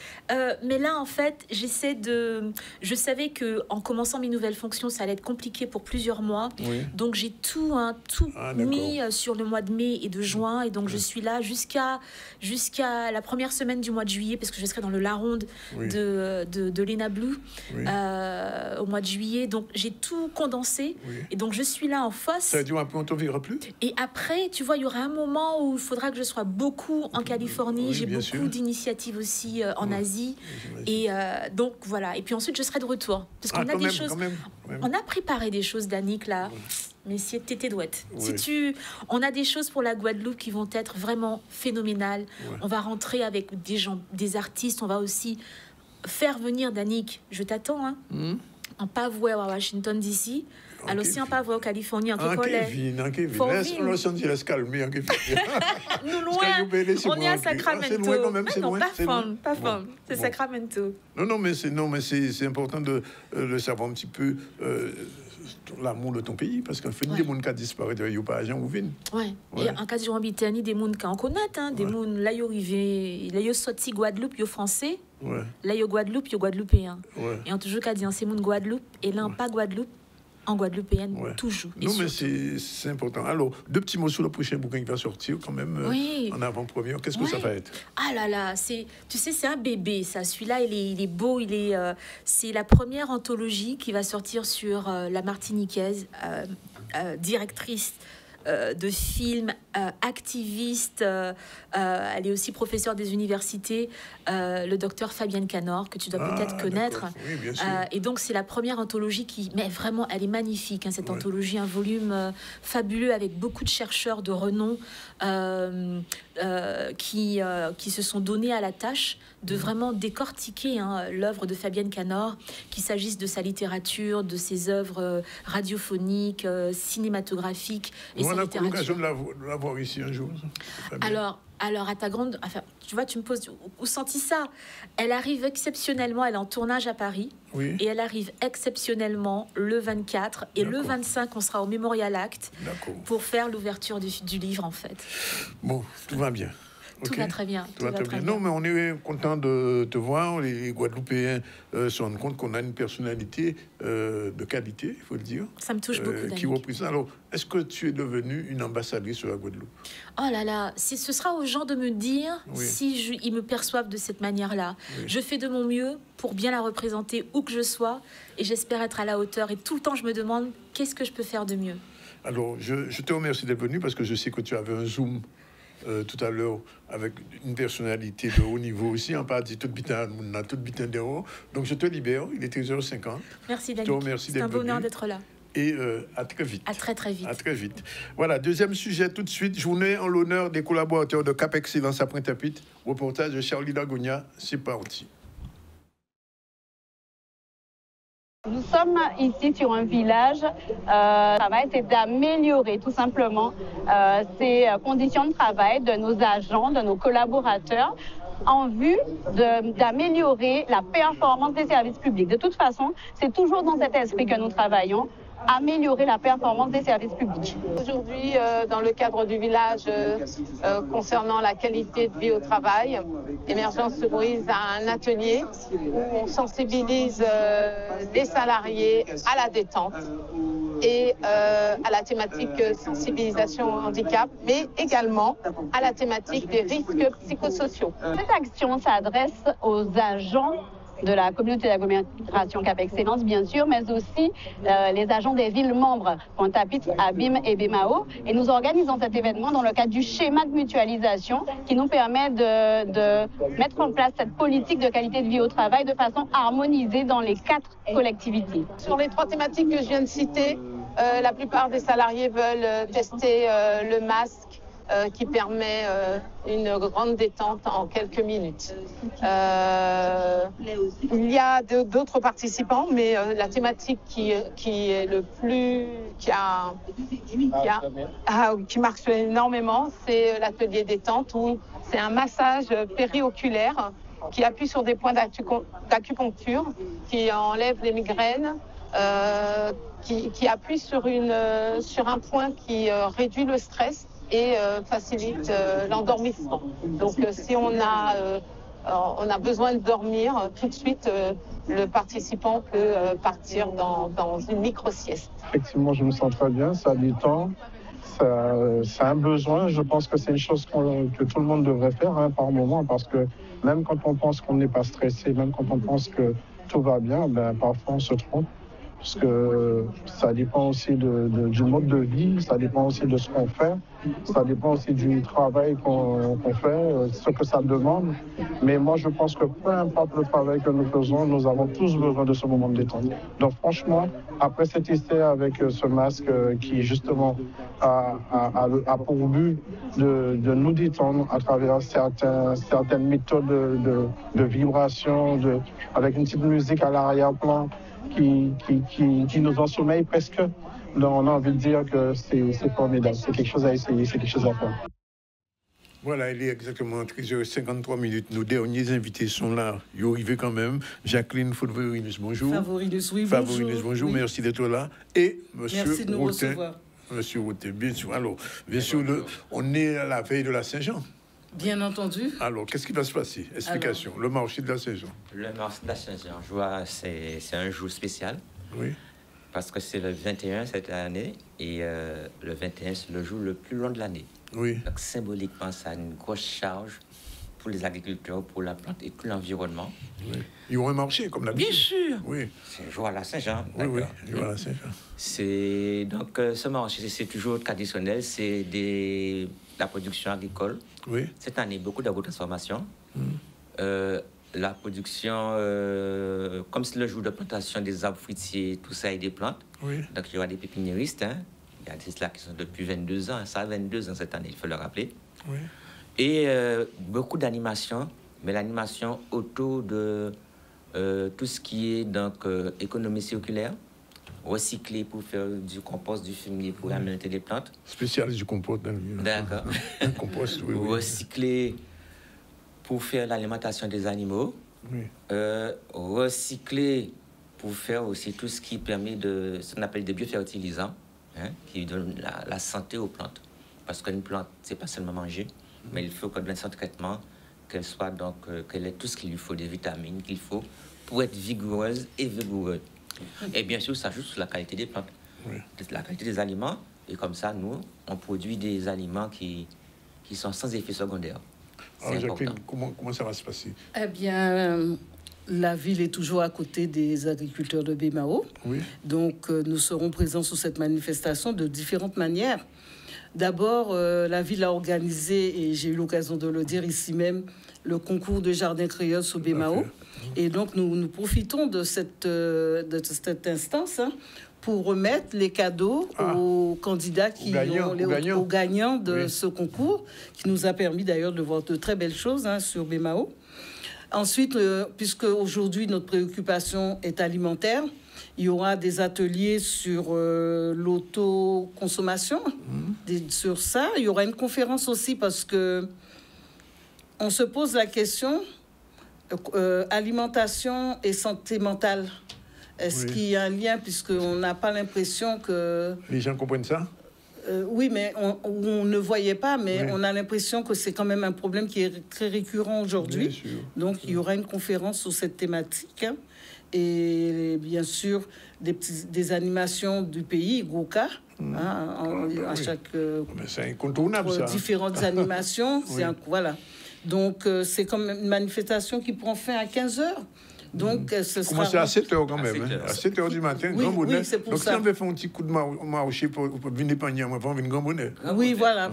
mais là, en fait, je savais qu'en commençant mes nouvelles fonctions, ça allait être compliqué pour plusieurs mois. Donc, j'ai tout mis sur le mois de mai et de juin. Et donc, je suis là jusqu'à la première semaine du mois de juillet, parce que je serai dans le Laronde de Lena Blue. Au mois de juillet, donc j'ai tout condensé et donc je suis là en fosse. Ça veut dire après on t'en verra plus. Et après, tu vois, il y aura un moment où il faudra que je sois beaucoup en Californie. J'ai beaucoup d'initiatives aussi en Asie et donc voilà. Et puis ensuite, je serai de retour parce qu'on a des choses. On a préparé des choses, Danick, là. Mais si t'étais douette. On a des choses pour la Guadeloupe qui vont être vraiment phénoménales. On va rentrer avec des gens, des artistes. On va aussi faire venir, Danick, je t'attends, hein, en Pavoué à Washington DC, alors aussi en Pavoué en Californie, en Kevin. Laisse Los Angeles calmer, en Kevin. Nous loin, on est à Sacramento. C'est loin quand même, c'est loin. Pas femme, c'est Sacramento. Non, mais c'est important de le savoir un petit peu. L'amour de ton pays, parce qu'en fait, des gens qui ont disparu, il n'y a pas d'argent ou vin. Et en cas de Jean-Bitani, des gens qui en connaissent, des gens là, ils sont sortis Guadeloupe, ils sont français. Là, ils sont Guadeloupe, ils sont guadeloupéens. Et on toujours qu'à dire, c'est mon Guadeloupe, et là, pas Guadeloupe, en guadeloupéenne, toujours. Non, mais c'est important. Alors, 2 petits mots sur le prochain bouquin qui va sortir, quand même, en avant-première. Qu'est-ce que ça va être? Ah là là, tu sais, c'est un bébé, ça. Celui-là, il est beau. C'est la première anthologie qui va sortir sur la Martiniquaise, directrice de films activiste, elle est aussi professeure des universités, le docteur Fabienne Canor, que tu dois peut-être connaître. Oui, bien sûr. Et donc, c'est la première anthologie mais vraiment, elle est magnifique, hein, cette anthologie, un volume fabuleux avec beaucoup de chercheurs de renom qui se sont donnés à la tâche de vraiment décortiquer l'œuvre de Fabienne Canor, qu'il s'agisse de sa littérature, de ses œuvres radiophoniques, cinématographiques et sa littérature. On a l'occasion de la voir ici un jour. Alors, à ta grande... Enfin, tu vois, tu me poses... Où sentis ça? Elle arrive exceptionnellement, elle est en tournage à Paris. Oui. Et elle arrive exceptionnellement le 24. Et le 25, on sera au Memorial Act pour faire l'ouverture du livre, en fait. Bon, tout va bien. Tout va très bien. Tout va très bien. Non, mais on est content de te voir. Les Guadeloupéens se rendent compte qu'on a une personnalité de qualité, il faut le dire. Ça me touche beaucoup, qui représente. Alors, est-ce que tu es devenue une ambassadrice sur la Guadeloupe? Oh là là, ce sera aux gens de me dire si ils me perçoivent de cette manière-là. Oui. Je fais de mon mieux pour bien la représenter où que je sois et j'espère être à la hauteur. Et tout le temps, je me demande qu'est-ce que je peux faire de mieux. Alors, je te remercie d'être venue parce que je sais que tu avais un Zoom tout à l'heure avec une personnalité de haut niveau aussi, en partie toute bitin d'eau. Donc je te libère, il est 13h50. Merci Danick, c'est un bonheur d'être là. Et à très vite. À très vite. À très vite. Voilà, deuxième sujet tout de suite, journée en l'honneur des collaborateurs de Cap Excellence à Pointe-à-Pitre. Reportage de Charlie Dagonia, c'est parti. Nous sommes ici sur un village, ça va être d'améliorer tout simplement ces conditions de travail de nos agents, de nos collaborateurs, en vue d'améliorer la performance des services publics. De toute façon, c'est toujours dans cet esprit que nous travaillons, améliorer la performance des services publics. Aujourd'hui, dans le cadre du village concernant la qualité de vie au travail, Émergence Secourise a un atelier où on sensibilise les salariés à la détente et à la thématique sensibilisation au handicap, mais également à la thématique des risques psychosociaux. Cette action s'adresse aux agents de la communauté d'agglomération Cap Excellence, bien sûr, mais aussi les agents des villes membres, Pointe-à-Pitre, Abim et Bémao. Et nous organisons cet événement dans le cadre du schéma de mutualisation qui nous permet de mettre en place cette politique de qualité de vie au travail de façon harmonisée dans les 4 collectivités. Sur les 3 thématiques que je viens de citer, la plupart des salariés veulent tester le masque qui permet une grande détente en quelques minutes. Il y a d'autres participants, mais la thématique qui marche énormément, c'est l'atelier détente où c'est un massage périoculaire qui appuie sur des points d'acupuncture, qui enlève les migraines, qui appuie sur un point qui réduit le stress et facilite l'endormissement. Donc si on a besoin de dormir, tout de suite, le participant peut partir dans une micro-sieste. Effectivement, je me sens très bien, ça détend, c'est un besoin. Je pense que c'est une chose que tout le monde devrait faire par moment, parce que même quand on pense qu'on n'est pas stressé, même quand on pense que tout va bien, parfois on se trompe. Parce que ça dépend aussi du mode de vie, ça dépend aussi de ce qu'on fait, ça dépend aussi du travail qu'on fait, ce que ça demande. Mais moi, je pense que peu importe le travail que nous faisons, nous avons tous besoin de ce moment de détente. Donc franchement, après cet essai avec ce masque qui justement a pour but de nous détendre à travers certaines méthodes de vibration, avec une petite musique à l'arrière-plan, qui nous ensommeille presque. Donc on a envie de dire que c'est formidable, c'est quelque chose à essayer, c'est quelque chose à faire. Voilà, il est exactement 13h53. Nos derniers invités sont là. Ils arrivent quand même. Jacqueline Favorinus, bonjour. Favorinus, oui, Favorinus, bonjour. Oui. Merci d'être là. Et monsieur Merci de nous Routin, recevoir. Monsieur Routin, bien sûr. Alors, bien sûr, on est à la veille de la Saint-Jean. Bien entendu. Alors, qu'est-ce qui va se passer? Explication. Le marché de la Saint-Jean. Le marché de la Saint-Jean, c'est un jour spécial. Oui. Parce que c'est le 21 cette année. Et le 21, c'est le jour le plus long de l'année. Oui. Donc, symboliquement, ça a une grosse charge pour les agriculteurs, pour la plante et tout l'environnement. Oui. Ils ont un marché, comme d'habitude. Bien sûr. Oui. C'est jour à la Saint-Jean. Oui, jour à la Saint-Jean. Donc, ce marché, c'est toujours traditionnel. C'est des la production agricole. Oui. Cette année, beaucoup d'agrotransformation. La production, comme c'est le jour de plantation des arbres fruitiers, tout ça et des plantes. Oui. Donc, il y aura des pépiniéristes. Hein. Il y a des ceux-là qui sont depuis 22 ans. Ça a 22 ans cette année, il faut le rappeler. Oui. Et beaucoup d'animation, mais l'animation autour de tout ce qui est donc économie circulaire, recycler pour faire du compost, du fumier pour alimenter les plantes. Spécialiste du compost. D'accord. Un compost, oui. Recycler pour faire l'alimentation des animaux. Oui. Recycler pour faire aussi tout ce qui permet de ce qu'on appelle des biofertilisants, hein, qui donnent la santé aux plantes. Parce qu'une plante, c'est pas seulement manger, mais il faut qu'elle donne son traitement, qu'elle soit donc, qu'elle ait tout ce qu'il lui faut, des vitamines qu'il faut pour être vigoureuse et vigoureuse. Et bien sûr, ça joue sur la qualité des plantes, la qualité des aliments. Et comme ça, nous, on produit des aliments qui sont sans effet secondaire. Alors, Jacqueline, comment ça va se passer? Eh bien, la ville est toujours à côté des agriculteurs de Bémao. Oui. Donc, nous serons présents sur cette manifestation de différentes manières. D'abord, la ville a organisé, et j'ai eu l'occasion de le dire ici même, le concours de jardin créole sur Bémao. Et donc, nous profitons de cette instance pour remettre les cadeaux aux candidats aux gagnants de ce concours, qui nous a permis d'ailleurs de voir de très belles choses sur Bémao. Ensuite, puisque aujourd'hui notre préoccupation est alimentaire, il y aura des ateliers sur l'autoconsommation. Sur ça, il y aura une conférence aussi parce que on se pose la question alimentation et santé mentale. Est-ce qu'il y a un lien, puisqu'on n'a pas l'impression que... Les gens comprennent ça? Oui, mais on ne voyait pas, mais on a l'impression que c'est quand même un problème qui est très récurrent aujourd'hui. Donc, il y aura une conférence sur cette thématique. Et bien sûr, des animations du pays, Goka, à chaque... c'est incontournable, ça. Différentes animations, voilà. Donc, c'est comme une manifestation qui prend fin à 15h. Donc, ce sera... Commencer à 7h quand même. À 7h du matin, grand bonheur. Oui, c'est pour donc, ça. si on veut faire un petit coup de marché pour venir panier, on va faire un grand bonheur. Oui, voilà.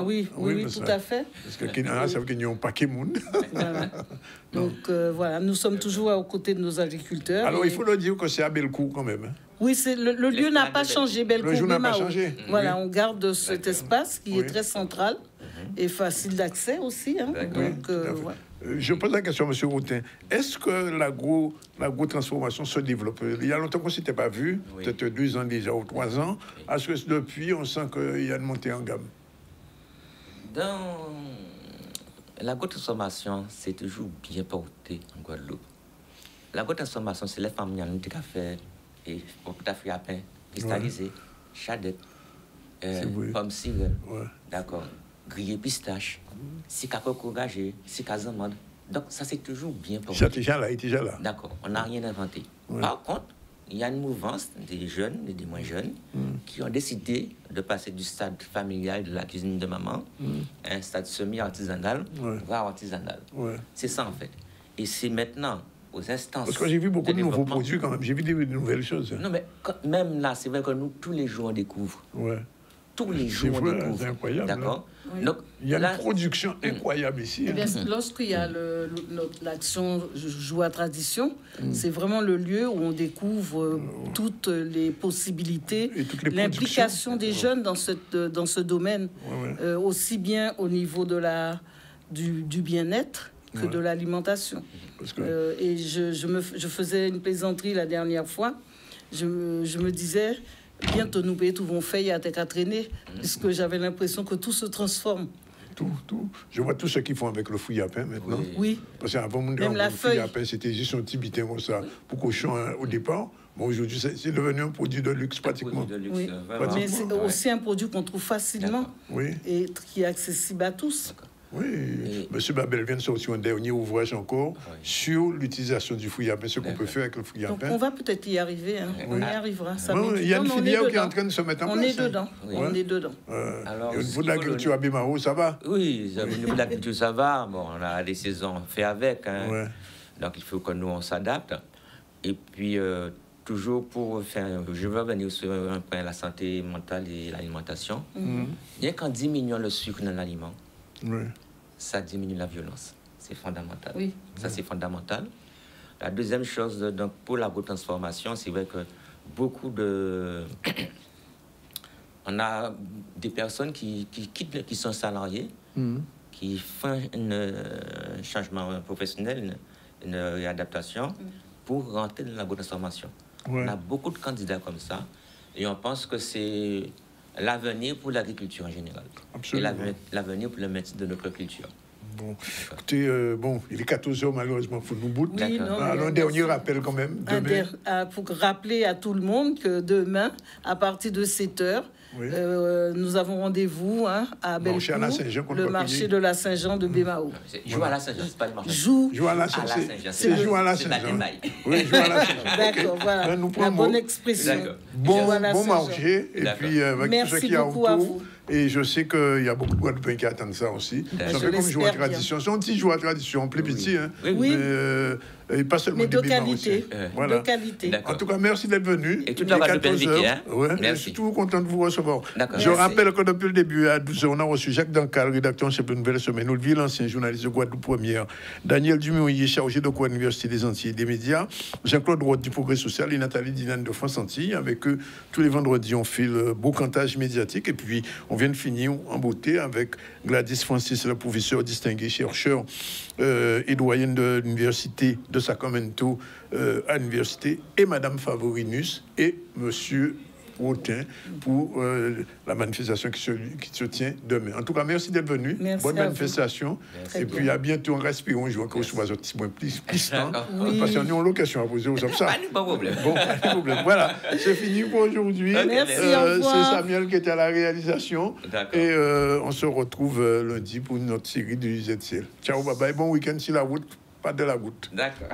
Oui, tout à fait. Parce que ça veut dire qu'il y a un paquet de monde. Voilà. Donc, voilà, nous sommes toujours aux côtés de nos agriculteurs. Alors, il faut leur dire que c'est à Bellecour quand même. Oui, le lieu n'a pas changé, Bellecour. Le lieu n'a pas changé. Voilà, on garde cet espace qui est très central et facile d'accès aussi. Donc, je pose la question à M. Routin. Est-ce que l'agro-transformation se développe? Il y a longtemps qu'on ne s'était pas vu, peut-être 2 ans déjà ou 3 ans. Est-ce que depuis, on sent qu'il y a une montée en gamme? Dans l'agro-transformation, c'est toujours bien porté en Guadeloupe. L'agro-transformation, c'est les femmes qui ont fait et beaucoup de à pain, cristallisé, chadette, pommes cire, d'accord, grillé pistache, sika coco gagé, sika zamande. Donc ça c'est toujours bien porté. C'est déjà là. D'accord, on n'a rien inventé. Par contre, il y a une mouvance des jeunes et des moins jeunes qui ont décidé de passer du stade familial de la cuisine de maman à un stade semi-artisanal, voire artisanal. C'est ça en fait. Et c'est maintenant aux instances. Parce que j'ai vu beaucoup de nouveaux produits quand même. J'ai vu des nouvelles choses. Non, mais même là, c'est vrai que nous, tous les jours, on découvre. Tous les jours, on découvre. C'est incroyable. D'accord. Donc, il y a une production incroyable ici. Eh bien, lorsqu'il y a l'action Joie Tradition, c'est vraiment le lieu où on découvre toutes les possibilités, l'implication des jeunes dans ce domaine, aussi bien au niveau du bien-être que de l'alimentation. Et je faisais une plaisanterie la dernière fois. Je me disais, bientôt nous pouvons faire, il y a qu'à traîner, puisque j'avais l'impression que tout se transforme. Tout. Je vois tout ce qu'ils font avec le fouille à pain maintenant. Oui. Parce qu'avant, le fouille à pain, c'était juste un petit bitin comme ça, pour cochon au départ. Bon, aujourd'hui, c'est devenu un produit de luxe pratiquement. Oui. Mais c'est aussi un produit qu'on trouve facilement et qui est accessible à tous. Oui, M. Babel vient de sortir un dernier ouvrage encore sur l'utilisation du fouille à pain, ce qu'on peut faire avec le fouille à pain. Donc on va peut-être y arriver, on y arrivera. Il y a une filière qui est en train de se mettre en place. On est dedans. Au niveau de l'agriculture à Bémao, ça va? Oui, au niveau de l'agriculture, ça va. Bon, on a des saisons fait avec. Donc il faut que nous, on s'adapte. Et puis, toujours pour faire... Je veux revenir sur un point, la santé mentale et l'alimentation. Bien qu'en diminuant le sucre dans l'aliment, ça diminue la violence. C'est fondamental. Oui. Ça, c'est fondamental. La deuxième chose, donc, pour la transformation, c'est vrai que beaucoup de... On a des personnes qui quittent, qui sont salariés, qui font un changement professionnel, une réadaptation pour rentrer dans la transformation. On a beaucoup de candidats comme ça et on pense que c'est l'avenir pour l'agriculture en général. Absolument. Et l'avenir pour le maintien de notre culture. Bon, écoutez, il est 14h malheureusement pour nous bout. Oui, un dernier rappel quand même. Pour rappeler à tout le monde que demain, à partir de 7h, nous avons rendez-vous à Bellecour, le marché de la Saint-Jean de Bémao. Joue à la Saint-Jean, c'est pas le marché. Joue à la Saint-Jean. C'est joue à la Saint-Jean. Oui, joue à la Saint-Jean. D'accord, voilà. La bonne expression. Bon marché. Et puis, avec tout ce qu'il y a autour. Et je sais qu'il y a beaucoup de Guadeloupéens qui attendent ça aussi. Ça fait comme jouer à tradition. C'est un petit joueur à tradition, plus petit. Et pas seulement mais de qualité. Voilà. De qualité. En tout cas, merci d'être venu. Et tout à l'heure, je suis tout content de vous recevoir. Je rappelle que depuis le début, à 12h, on a reçu Jacques Dancal, rédacteur en chef de Nouvelle Semaine, Olivier, l'ancien journaliste de Guadeloupe Première, Daniel Dumouillet, chargé de quoi Université des Antilles et des médias, Jean-Claude Roth du Progrès Social et Nathalie Dinan de France Antilles. Avec eux, tous les vendredis, on fait le beau cantage médiatique. Et puis, on vient de finir en beauté avec Gladys Francis, le professeur distingué, chercheur et doyenne de l'université de Sacramento à l'université, et Madame Favorinus et Monsieur Rotin pour la manifestation qui se tient demain. En tout cas, merci d'être venu. Bonne manifestation. Et puis à bientôt. On respire. On joue encore sur un petit point plus temps. Parce qu'on a une location à poser. Comme ça. Pas de problème. Bon, pas de problème. Voilà. C'est fini pour aujourd'hui. C'est Samuel qui était à la réalisation. Et on se retrouve lundi pour notre série du ZCL. Ciao, bye bye. Bon week-end sur la route. Pas de la goutte. D'accord.